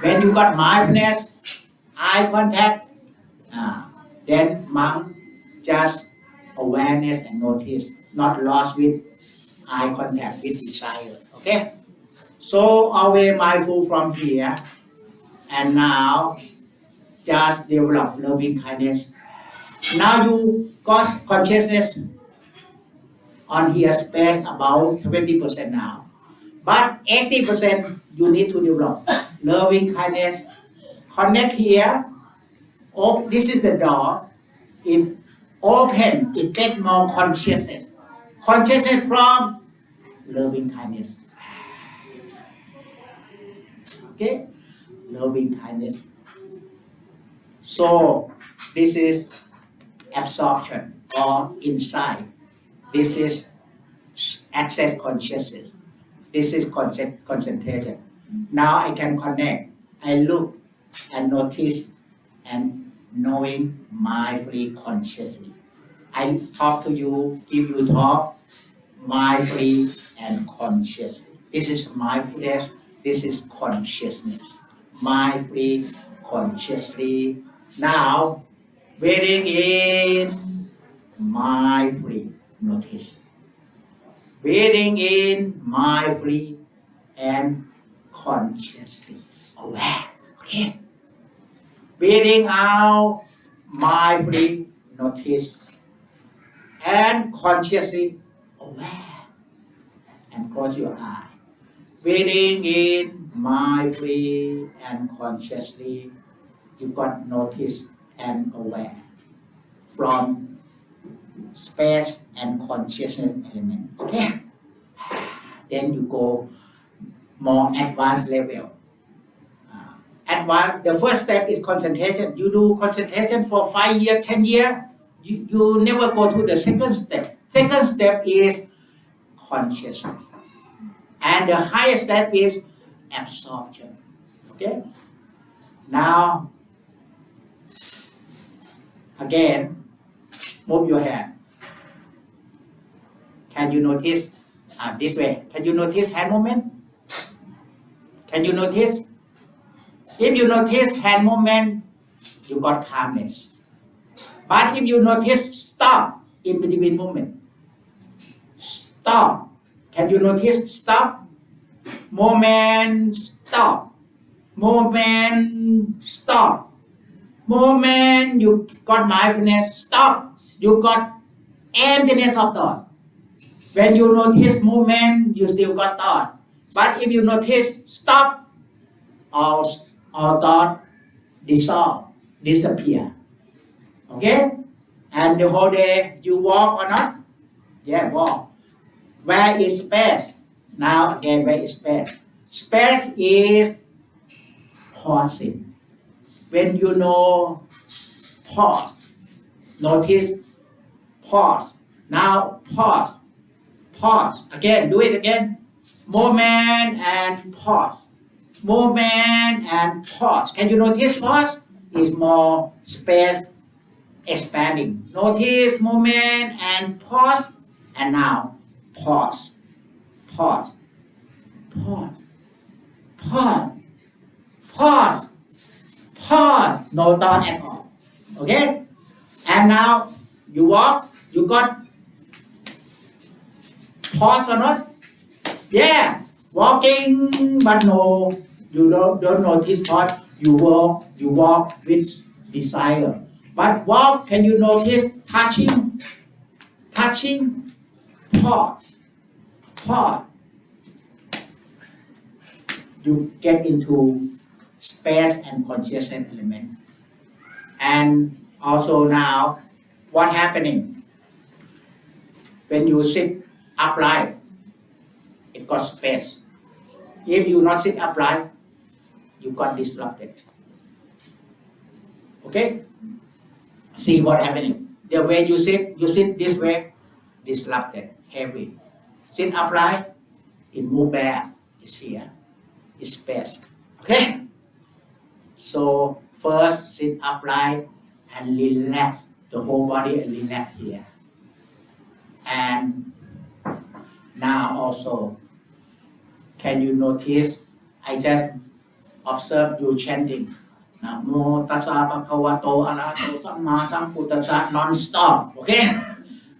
When you got mindfulness, eye contact, then monk just awareness and notice, not lost with eye contact, with desire. Okay? So always mindful from here. And now, just develop loving kindness. Now you got consciousness on here space about 20% now. But 80% you need to develop loving kindness. Connect here. Oh, this is the door. It open, it get more consciousness. Consciousness from loving kindness. Okay? Loving kindness. So this is absorption or insight. This is access consciousness. This is concentration. Now I can connect. I look and notice and knowing mindfully consciously. I talk to you, if you talk mindfully and consciously. This is mindfulness, this is consciousness. Mindfully, consciously. Now, breathing in, mindfully, notice. Breathing in, mindfully and consciously aware. Okay? Breathing out, mindfully, notice and consciously aware. And close your eye. Breathing in mindfully and consciously, you got notice and aware from space and consciousness element. Okay? Then you go more advanced level. The first step is concentration. You do concentration for 5 years, 10 years, you never go to the second step. Second step is consciousness. And the highest step is absorption. Okay? Now, again, move your hand. Can you notice this way? Can you notice hand movement? Can you notice? If you notice hand movement, you got calmness. But if you notice stop in between movement, stop. Can you notice stop? Moment, stop. Moment, stop. Moment, you got mindfulness, stop. You got emptiness of thought. When you notice movement, you still got thought. But if you notice stop, all thought dissolve, disappear. Okay? And the whole day, you walk or not? Yeah, walk. Where is space? Now again, where is space? Space is pausing. When you know pause, notice pause. Now pause. Pause. Again, do it again. Moment and pause. Moment and pause. Can you notice pause? Is more space expanding. Notice moment and pause. And now pause. Pause. Pause. Pause. Pause. Pause. No thought at all. Okay? And now you walk. You got pause or not? Yeah. Walking, but no, you don't notice pause. You walk with desire. But walk, can you notice touching? Touching, pause. Pause. You get into space and consciousness element. And also now, what happening? When you sit upright, it got space. If you not sit upright, you got disrupted. Okay? See what happening. The way you sit this way, disrupted, heavy. Sit upright, it move back, it's here, it's space. Okay? So first sit upright and relax the whole body and relax here. And now also, can you notice? I just observe you chanting. Namo tassa bhagavato arahato samma sambuddhassa non-stop. Okay?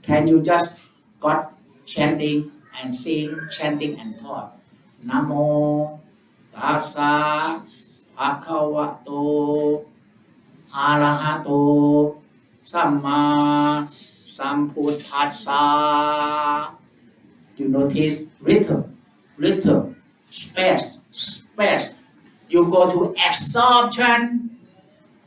Can you just got chanting and sing, chanting and talk? Namo tassa bhagavato arahato samma sambuddhassa. You notice rhythm, space. You go to absorption,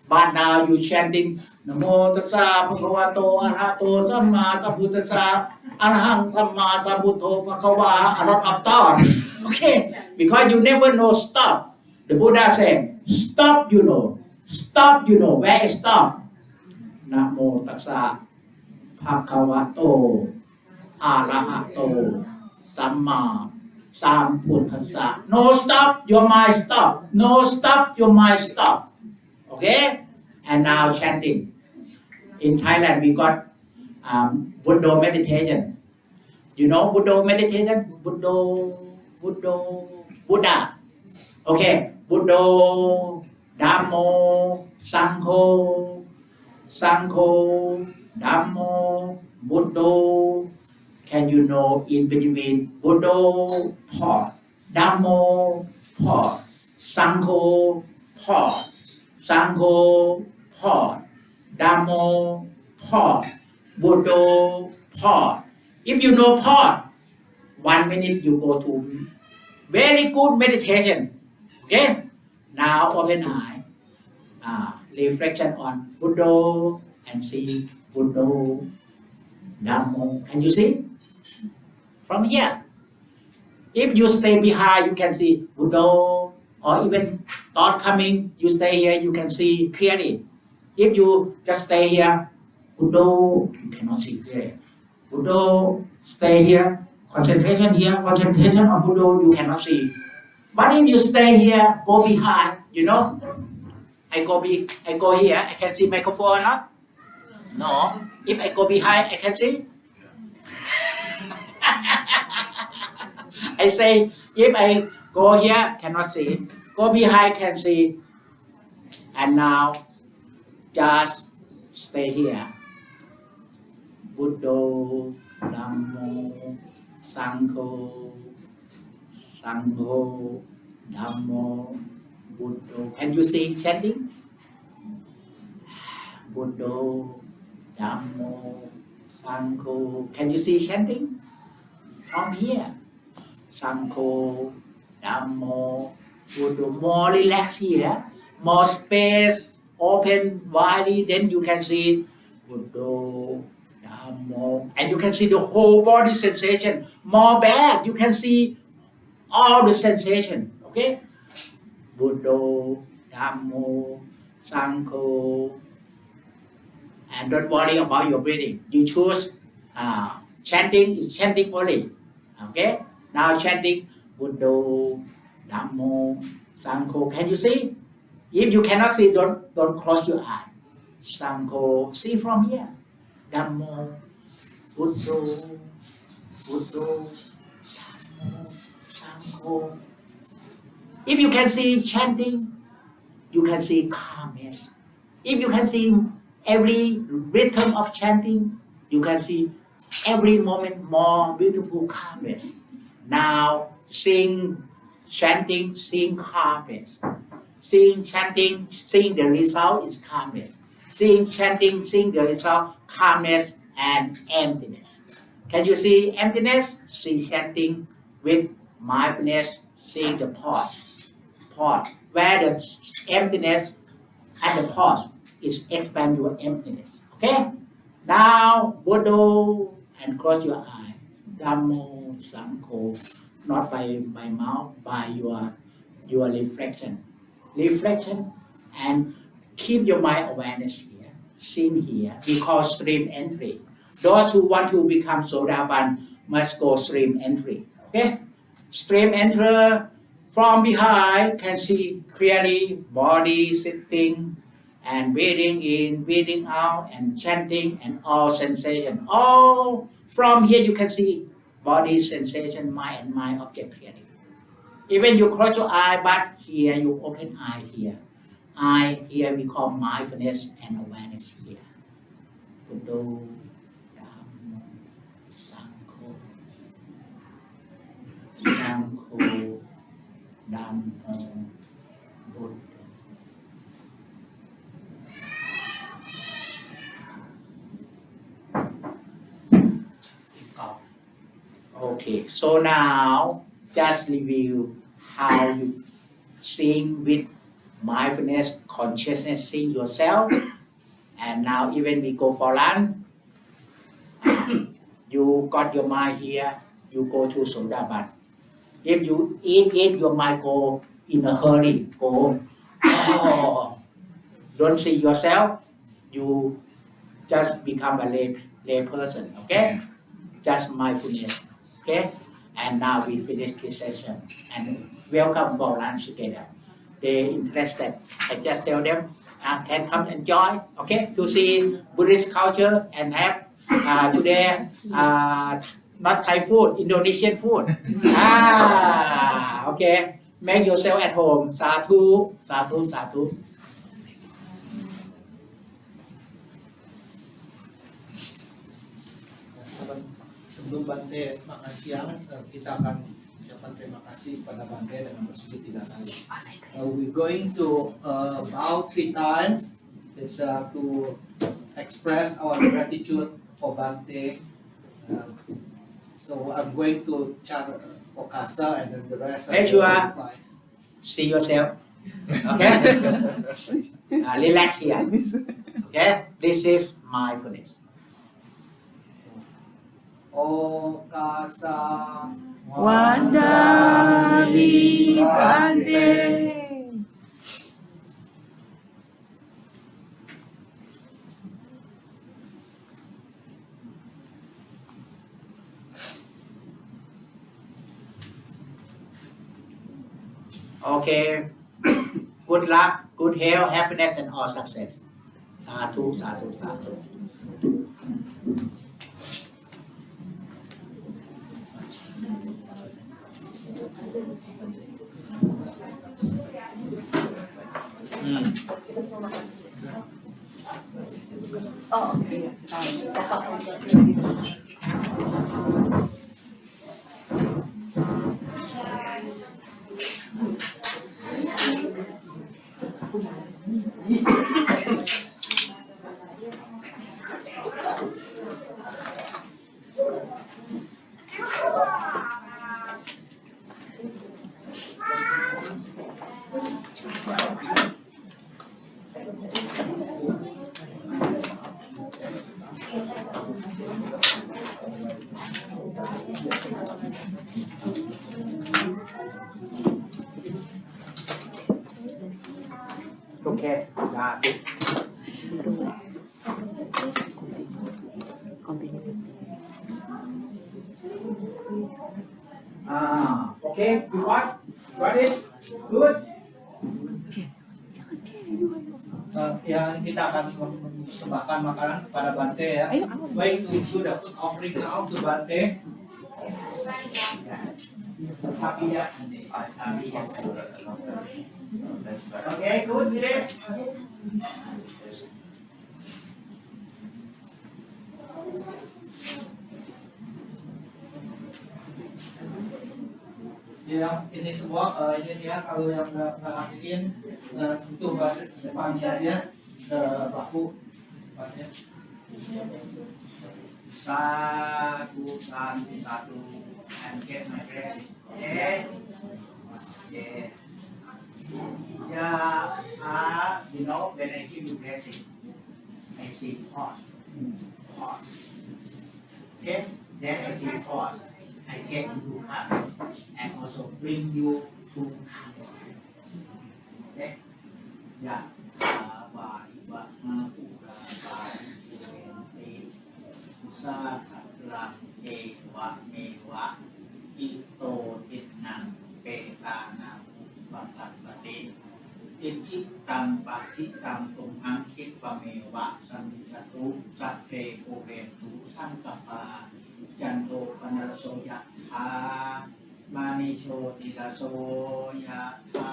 but now you chanting Namo tassa bhagavato arahato samma sambuddhassa arahang samma sambuddho bhagava. A lot of thought. Okay, because you never know stop. The Buddha said, stop you know. Stop you know. Where is stop? Namo tassa bhagavato arahato samma sambuddhassa. No stop, your mind stop. No stop, your mind stop. Okay? and now chanting. In Thailand, we got Buddha meditation. You know Buddha meditation? Buddha. Okay, Buddha, Dhammo, Sangho, Dhammo, Buddha. Can you know in between Buddha, pause, Dhammo, pause, Sangho, pause, Dhammo, pause, Buddha, pause. If you know pause, 1 minute you go to very good meditation. Okay? Now open eye. Reflection on Buddha and see Buddha, Dhammo. Can you see? From here. If you stay behind, you can see Buddha, or even thought coming, you stay here, you can see clearly. If you just stay here, Buddha, you cannot see clearly. Buddha, stay here, concentration on Buddha, you cannot see. But if you stay here, go behind, you know, I go here, I can see microphone, not? No. If I go behind, I can see. I say, if I go here, cannot see. Go behind, can see. And now, just stay here. Buddha, Dhammo, Sangho, Dhammo, Buddha. Can you see chanting? Buddha, Dhammo, Sangho. Can you see chanting? From here. Sangho, Dhammo, Buddha. More relaxed here. More space, open widely. Then you can see Buddha, Dhammo. And you can see the whole body sensation. More back. You can see all the sensation. Okay? Buddha, Dhammo, Sangho. And don't worry about your breathing. You choose chanting is chanting only. Okay? Now chanting Buddha, Dhammo, Sangho. Can you see? If you cannot see, don't close your eye. Sangho, see from here. Dhammo, Buddha, Dhammo, Sangho. If you can see chanting, you can see calmness. If you can see every rhythm of chanting, you can see every moment more beautiful calmness. Now sing chanting, sing calmness. Sing chanting, sing the result is calmness. Sing chanting, sing the result, calmness and emptiness. Can you see emptiness? See chanting with mindfulness, seeing the pause. Pause. Where the emptiness and the pause is expand your emptiness. Okay? Now Buddha and close your eye. Dhammo, Sangho, not by mouth, by your reflection. Reflection and keep your mind awareness here. Sing here. We call stream entry. Those who want to become Sodaban must go stream entry. Okay? Stream enter from behind can see clearly body sitting and breathing in, breathing out, and chanting and all sensation. All from here you can see body sensation, mind and mind object clearly. Even you close your eye, but here you open eye here. Eye here we call mindfulness and awareness here. Buddha, Dhammo, Sangho, Dhammo, Buddha. Okay, so now just review how you sing with mindfulness, consciousness, sing yourself. And now even we go for lunch, you got your mind here, you go to Sodaban. If you eat, your mind go in a hurry, go, oh, don't see yourself, you just become a lay person, okay? Just mindfulness, okay? And now we finish this session and welcome for lunch together. They interested. I just tell them can come enjoy, okay, to see Buddhist culture and have today not Thai food, Indonesian food. Okay, make yourself at home. Sadhu, sadhu, sadhu. Sebelum Bante makan siang, kita akan ucapkan terima kasih pada Bante dengan bersujud tiga kali. We're going to bow 3 times. It's to express our gratitude for Bante. So I'm going to chant Okasa and then the rest. Make sure. See yourself. Okay? Relax here. Okay? This is mindfulness. Okasa Wandari Bante. Okay. Good luck, good health, happiness, and all success. Sadhu, sadhu, sadhu. Oh, iya. Okay. Okay, you got it? Good. Yang kita akan mempersembahkan makanan kepada Bante ya. Going to do the food offering now to Bante. Happy ya. Okay, good. Yeah. Yang ini semua ini dia kalau yang nggak ngelakuin sentuh depannya dia ke bahu depannya. Satu, satu, satu, and get my blessing. Okay. Okay. Yeah, you know when I give you blessing, I see pause, pause. Okay. Then I see pause. I get you hands and also bring you to hands. Okay? Ya. Wa iwa ma'ura bari ente usakatla ewa mewa ito titnang petana upatapati ichitang pakitang tumhang kitpamewa samicatu satte uventu sangkapa Janto panaraso yatha manicho tilaso yatha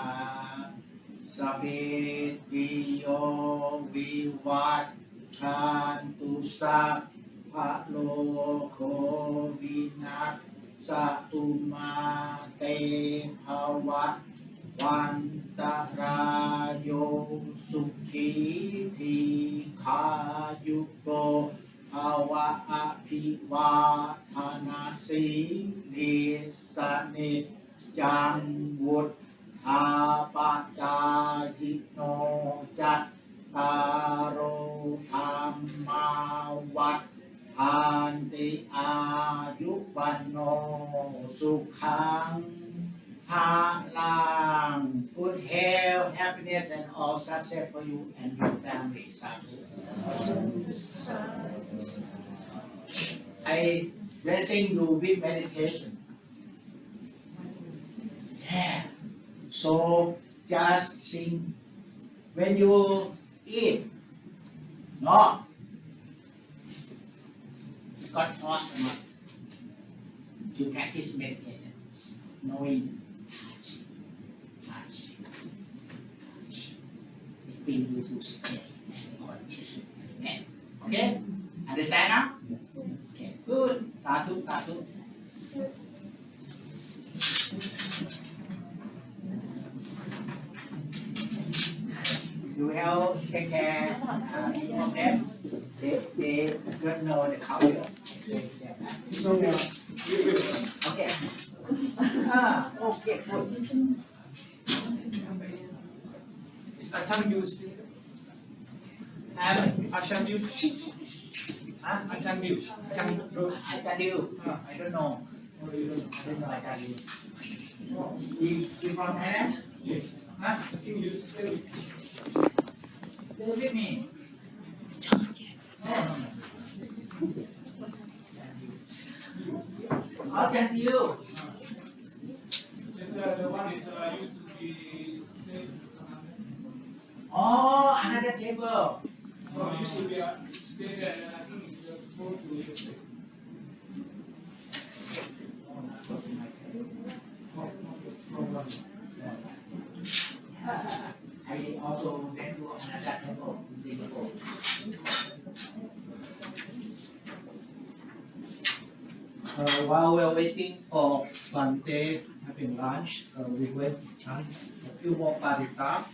sabit viyo vivat chantu sak paloko vinat satuma te bhavat vantarayo sukhi thi khayuko Awa apiwa thana si ni sa ni jang wut ha pa cha hi no chat taro amma wat anti ayupanno sukhang halang good health, happiness and all success for you and your family. Sadhu. I blessing you with meditation. Yeah. So just sing. When you eat. No. God knows not to practice meditation, knowing touch, between you to space and consciousness. Okay? Understand now? Okay, good. Satu, satu. You will take care of them. They don't know the culture. So, okay. Okay, good. I can do. I don't know. I can do. You from Thailand? Yes. Huh? Stay with me. How can you? Oh, another table. I also went to another temple in Singapore. While we're waiting for Bante having lunch, we went to chant a few more parita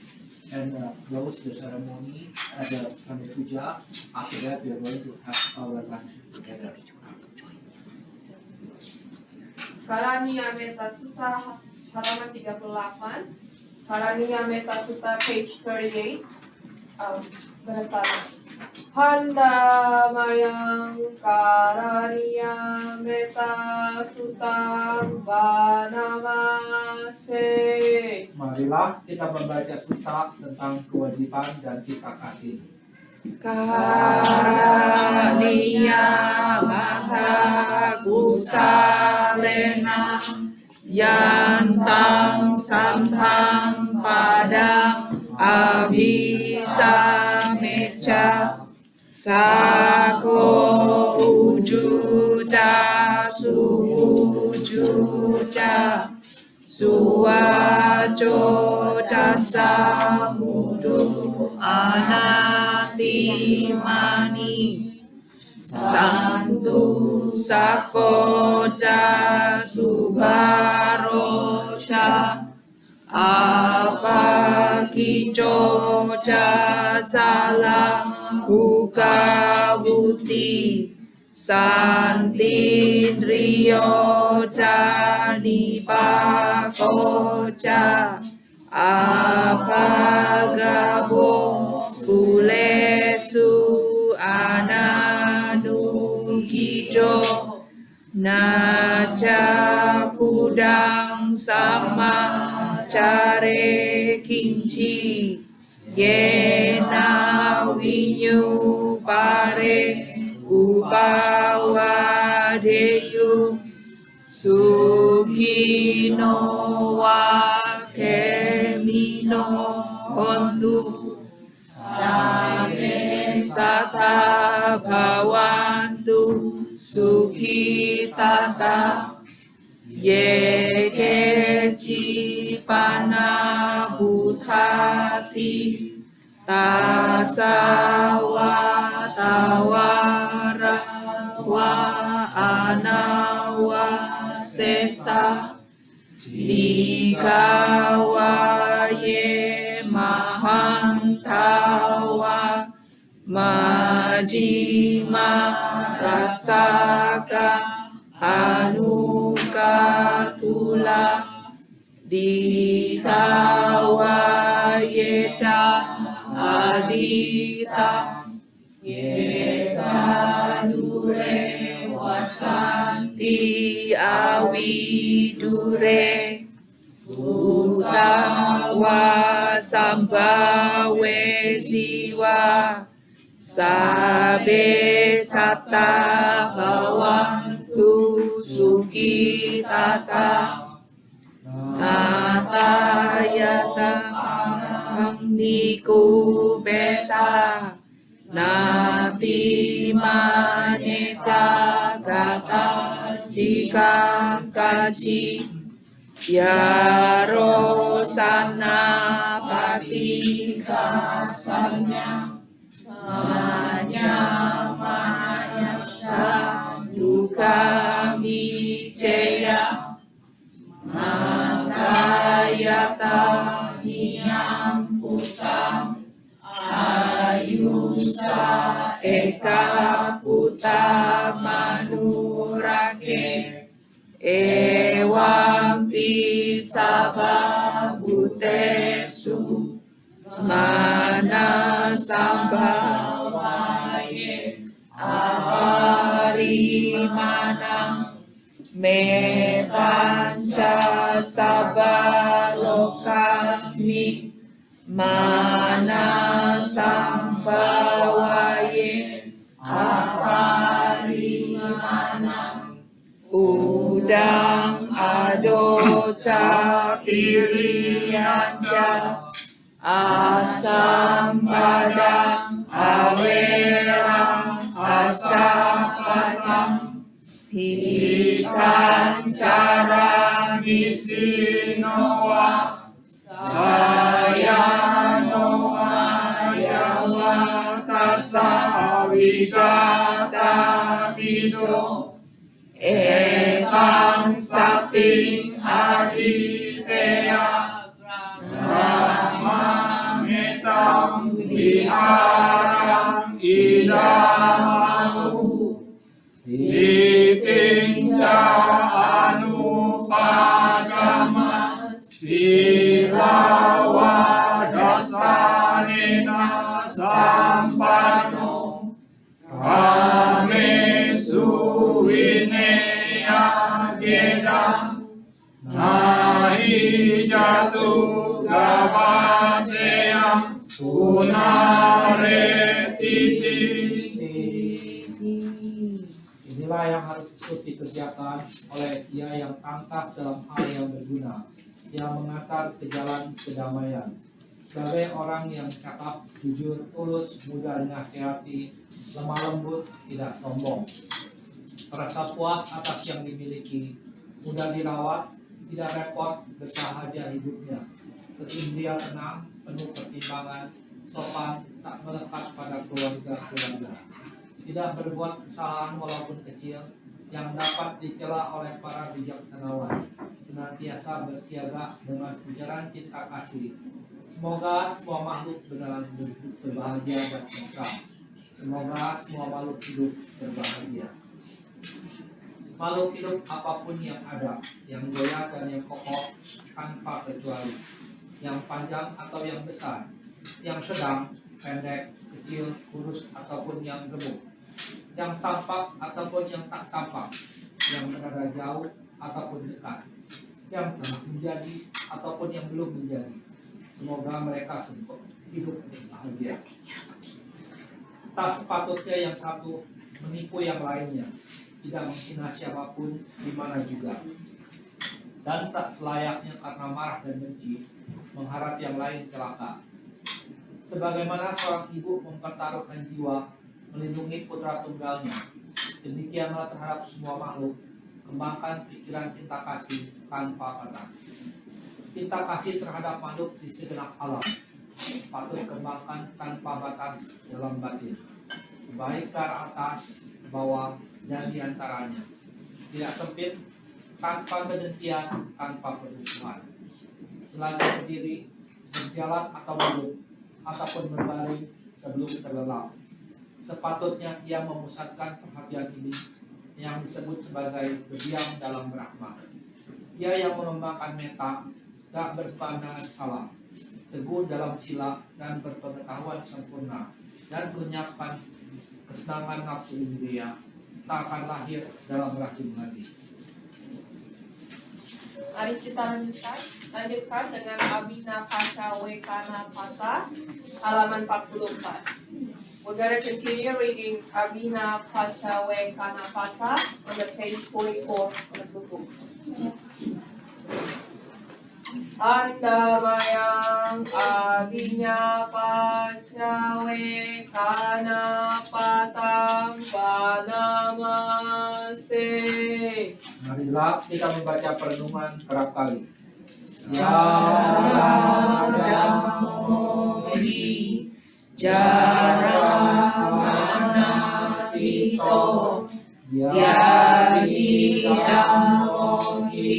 and close the ceremony at the Bante Puja. After that, we are going to have our lunch together. Karaniyameta Sutta halaman 38, Karaniyameta Sutta page 38, berkata Handamayang Karaniyameta Suttam Vanamase. Marilah kita membaca sutta tentang kewajiban dan kita kasih. Karaniyamata kusalena yantang santang padang abisameca sako ujuca suujuca suwaco casamudo anatimani santu sakoca subaroca apakicoca salah hukabuti santindriyoca nipakoca apagabo kulesu ananugijo naca kudang sama care kinci yena winyu pare upawa deyu sukino wa kemino hontu sabe sata bhavantu sukhitata yeke cipana butati tasawatawara wa anawa sesa likawaye mahantawa majima rasaka anukatula ditawayeca adita yeta dure wasanti awidure utawa sambawe siwa sabe sata bhavantu sukhitata tatayata angniku beta maneta kata jika kaji Yaro sana pati kasanya manya duka micaya makayata niyam putam ayusa eka puta manurake ewam pisaba butesu mana sambawaye ahari manang metanca sabalokasmi mana sambawaye ahari manang udang ado catirianca asam padang awerang asam padang hitan cara Nisinowa Sayanowa Yawatasa Wigata Mido Etang saping aditeya Brahmang etang viharang idamahu Ipinca anupagama Silawa dasanena sampano Kame suwineya gedam Nahi jatu gavaseyam Punare titi. Inilah yang harus terus dikerjakan oleh dia yang tangkas dalam hal yang berguna, yang mengantar ke jalan kedamaian. Sebagai orang yang cakap, jujur, tulus, mudah dinasihati, lemah lembut, tidak sombong. Merasa puas atas yang dimiliki, mudah dirawat, tidak repot, bersahaja hidupnya. Ketindihan tenang, penuh pertimbangan, sopan, tak melekat pada keluarga-keluarga. Tidak berbuat kesalahan walaupun kecil, yang dapat dicela oleh para bijaksanawan. Senantiasa bersiaga dengan ujaran cinta kasih. Semoga semua makhluk berbahagia dan tentram. Semoga semua makhluk hidup berbahagia. Makhluk hidup apapun yang ada, yang goyah dan yang kokoh tanpa kecuali, yang panjang atau yang besar, yang sedang, pendek, kecil, kurus ataupun yang gemuk, yang tampak ataupun yang tak tampak, yang berada jauh ataupun dekat, yang telah menjadi ataupun yang belum menjadi. Semoga mereka hidup bahagia. Tak sepatutnya yang satu menipu yang lainnya, tidak menghina siapapun di mana juga, dan tak selayaknya karena marah dan benci mengharap yang lain celaka. Sebagaimana seorang ibu mempertaruhkan jiwa melindungi putra tunggalnya, demikianlah terhadap semua makhluk kembangkan pikiran cinta kasih tanpa batas. Cinta kasih terhadap makhluk di segenap alam patut kembangkan tanpa batas dalam batin, baik ke arah atas, ke bawah, dan diantaranya. Tidak sempit, tanpa kedengkian, tanpa permusuhan. Selagi berdiri, berjalan atau duduk, ataupun berbaring sebelum terlelap, sepatutnya ia memusatkan perhatian ini yang disebut sebagai berdiam dalam rahmat. Ia yang mengembangkan meta, tak berpandangan salah, teguh dalam sila dan berpengetahuan sempurna, dan menyiapkan kesenangan nafsu indria, tak akan lahir dalam rahim Nabi. Mari kita lanjutkan dengan Abhina Pacha Wekana Pata, halaman 44. We're going to continue reading Abhina Pacha Wekana Pata on the page 44 of the book. Andamayang adinya pancawe kana patang panamase. Marilah kita membaca perenungan kerap kali. Ya Moni Jaramana Tito Yadi Damoni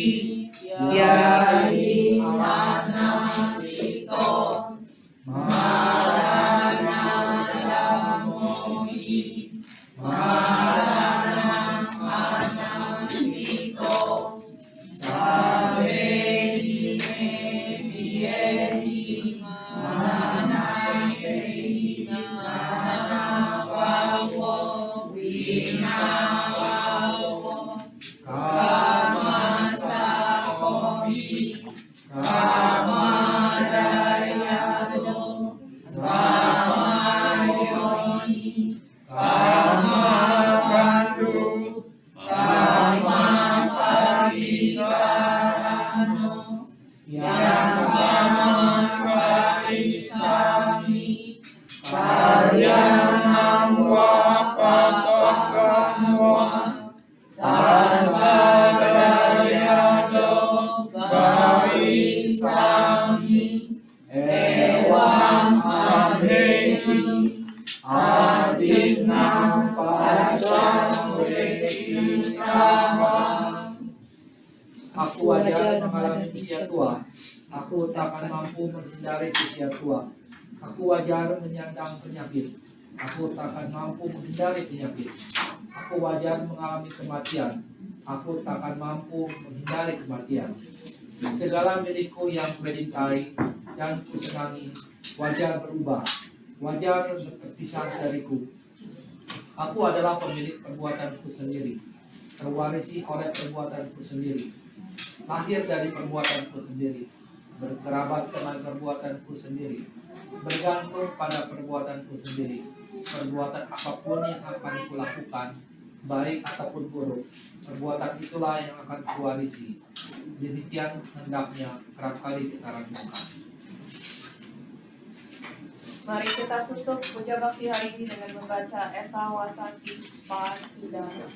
Yadi Mana Tito Marana Damoni Marana Mana Tito Sabehi Mediehi Mana Shehi Mana Wawo Wina Wawo Kama Sakohi Kama Dayado Kama Yoni Kama Gandu Kama Parisarano Yang Kama Parisami Karyam Wapapakamwa Tasadayado Parisami Ewang Amehi Adinam Pacang Wekitama. Aku wajar mengalami usia tua. Aku tak akan mampu menghindari usia tua. Aku wajar menyandang penyakit. Aku tak akan mampu menghindari penyakit. Aku wajar mengalami kematian. Aku tak akan mampu menghindari kematian. Segala milikku yang kucintai dan kusenangi wajar berubah. Wajar berpisah dariku. Aku adalah pemilik perbuatanku sendiri. Terwarisi oleh perbuatanku sendiri. Lahir dari perbuatanku sendiri. Berkerabat dengan perbuatanku sendiri. Bergantung pada perbuatanku sendiri. Perbuatan apapun yang akan kulakukan, baik ataupun buruk, perbuatan itulah yang akan kuwarisi. Demikian hendaknya kerap kali kita renungkan. Mari kita tutup puja bakti hari ini dengan membaca Eta Watati Patidana.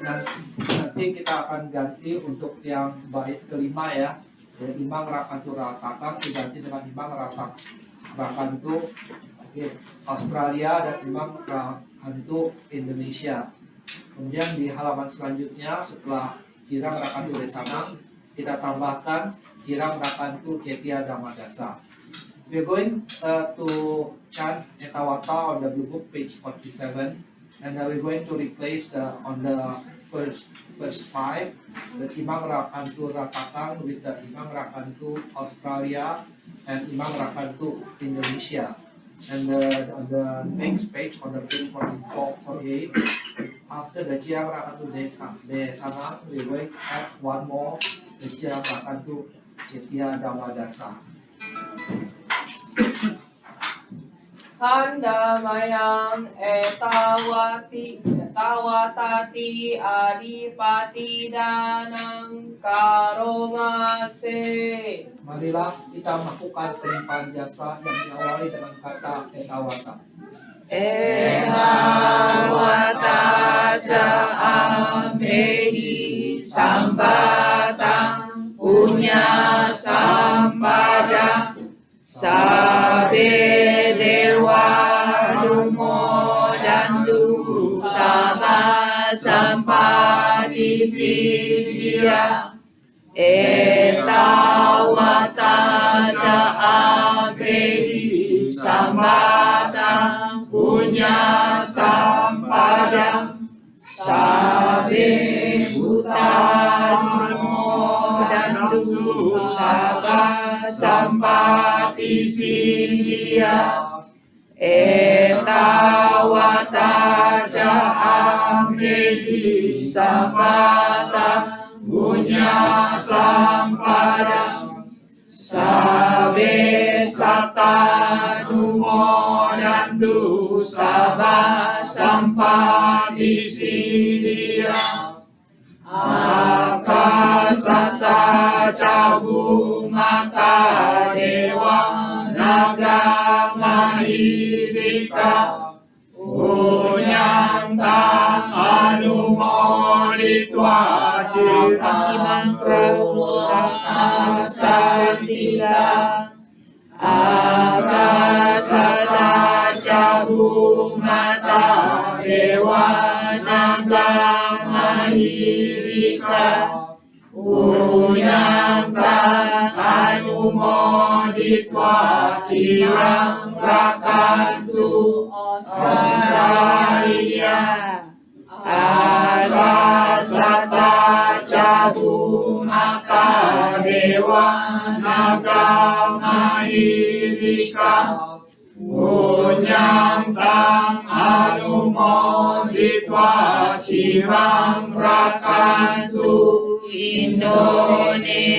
Nanti kita akan ganti untuk yang bait kelima ya. Jadi Imam Rakantu Ratakang diganti dengan Imam Rakantu Australia dan Imam Rakantu Indonesia. Kemudian di halaman selanjutnya setelah Kirang Rakantu Desanang kita tambahkan Kirang Rakantu Ketia Damadasa. We're going to chant Etawata on the blue book page 47, and we're going to replace on the first 5 the Imam Rakantu Ratakang with the Imam Rakantu Australia and Imam Rakantu Indonesia. And on the next page, on the page 48, after the Jiang Rakantu Desanang, we're going to add one more, the Jiang Rakantu Ketia Damadasa. Handamayang etawatati adipati danang karomase. Marilah kita melakukan pelimpahan jasa yang diawali dengan kata etawata. Etawata ja'amehi sambatang punya sampada sabe dewa lumo dandu sama sampati siddhya etawata ja'amehi sambatang punya sampadang sabe hutan lumo dandu sama sampati siddhya etawata ja'amehi sambatang punya sampadang sabe sata dumo dandu sama sampati siddhya akasata cabu mata dewa naga mahirika unyantang anumoditwa cirang Imang Pramurakasantila Agasata cabu mata dewa naga mahirika Unyanta anumoditwa cirang rakantu Australia Agasata cabu mata dewa naga mahirika unyantang anumoditwa cirang rakantu Indonesia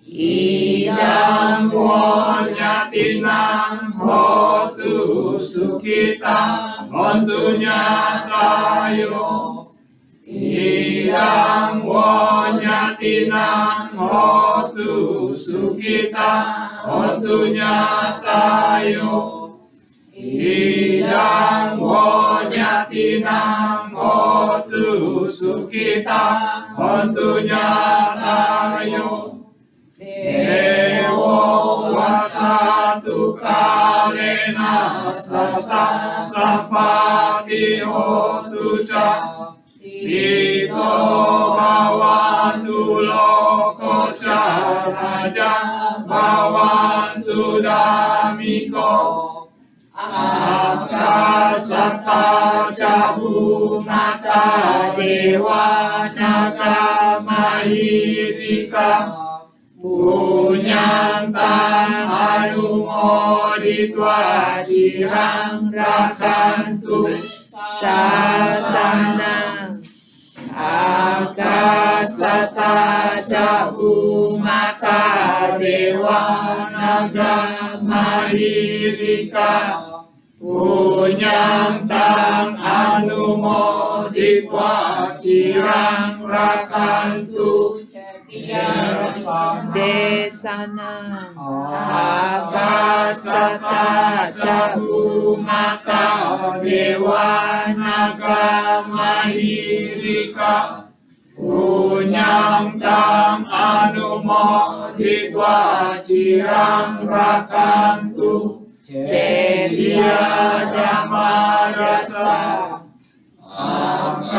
idang wonyatinang hotu sukita hontunya tayo idang wonyatinang hotu sukita hontunya tayo idang wonyatinang hotu sukita hontunya tayo Dewo wasatu kalena sasa sapati hotu ca Tito bawantu loko ca raja bawantu damiko Akasata cabu mata dewa naga mahirika Punyantang anumoditwa cirang rakantu Sasana Akasata cabu mata dewa naga mahirika Punyantang anumoditwa cirang rakantu Desana Akasata cabu mata dewa naga mahirika Punyantang anumoditwa cirang rakantu Celia Damadasa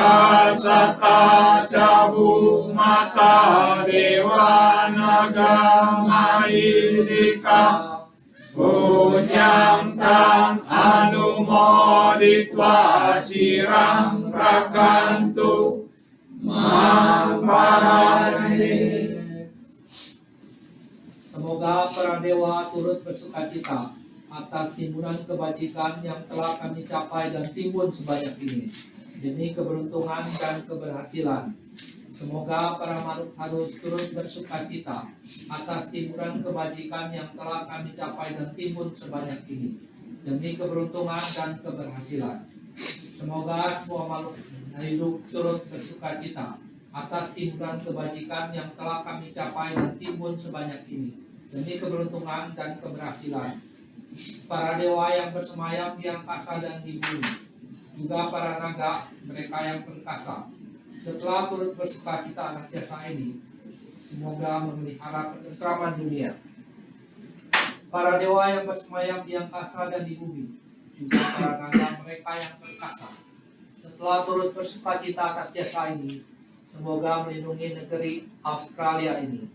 Akasata cabu mata dewa naga mahirika Punyantang anumoditwa cirang rakantu Mamparane. Semoga para dewa turut bersukacita atas timbunan kebajikan yang telah kami capai dan timbun sebanyak ini, demi keberuntungan dan keberhasilan. Semoga para makhluk halus turut bersukacita atas timbunan kebajikan yang telah kami capai dan timbun sebanyak ini, demi keberuntungan dan keberhasilan. Semoga semua makhluk hidup turut bersukacita atas timbunan kebajikan yang telah kami capai dan timbun sebanyak ini, demi keberuntungan dan keberhasilan. Para dewa yang bersemayam di angkasa dan di bumi, juga para naga, mereka yang perkasa, setelah turut bersukacita atas jasa ini, semoga memelihara ketentraman dunia. Para dewa yang bersemayam di angkasa dan di bumi, juga para naga, mereka yang perkasa, setelah turut bersukacita atas jasa ini, semoga melindungi negeri Australia ini.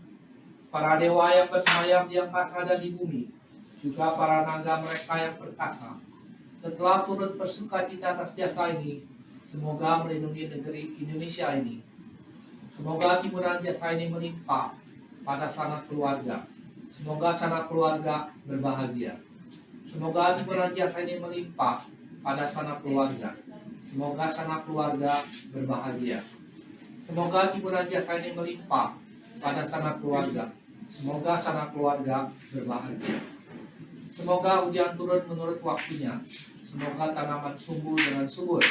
Para dewa yang bersemayam di angkasa dan di bumi, juga para naga, mereka yang perkasa, setelah turut bersukacita atas jasa ini, semoga melindungi negeri Indonesia ini. Semoga timbunan jasa ini melimpah pada sanak keluarga. Semoga sanak keluarga berbahagia. Semoga timbunan jasa ini melimpah pada sanak keluarga. Semoga sanak keluarga berbahagia. Semoga timbunan jasa ini melimpah pada sanak keluarga. Semoga sanak keluarga berbahagia. Semoga hujan turun menurut waktunya. Semoga tanaman sumber dengan subur.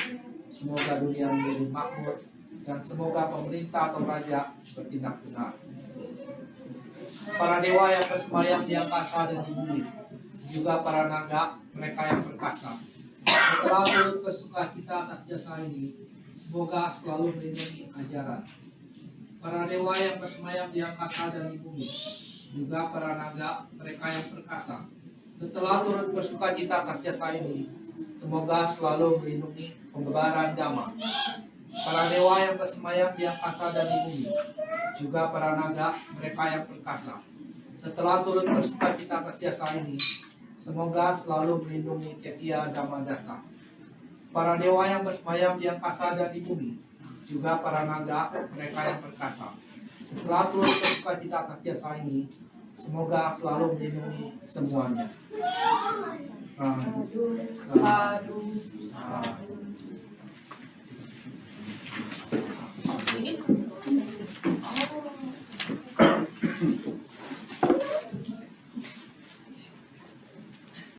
Semoga dunia menjadi makmur dan semoga pemerintah atau raja bertindak benar. Para dewa yang bersemayam di angkasa dan di bumi, juga para naga, mereka yang perkasa, setelah turut bersuka cita atas jasa ini, semoga selalu melindungi ajaran. Para dewa yang bersemayam di angkasa dan di bumi, juga para naga, mereka yang perkasa, setelah turut bersuka cita atas jasa ini, semoga selalu melindungi pembebaran damai. Para dewa yang bersemayam di angkasa dan di bumi, juga para naga, mereka yang perkasa, setelah turut bersuka cita atas jasa ini, semoga selalu melindungi Ketia Dhamma Dasa. Para dewa yang bersemayam di angkasa dan di bumi, juga para naga, mereka yang perkasa, setelah turut bersuka cita atas jasa ini, semoga selalu melindungi semuanya. Sadu, sadu, sadu.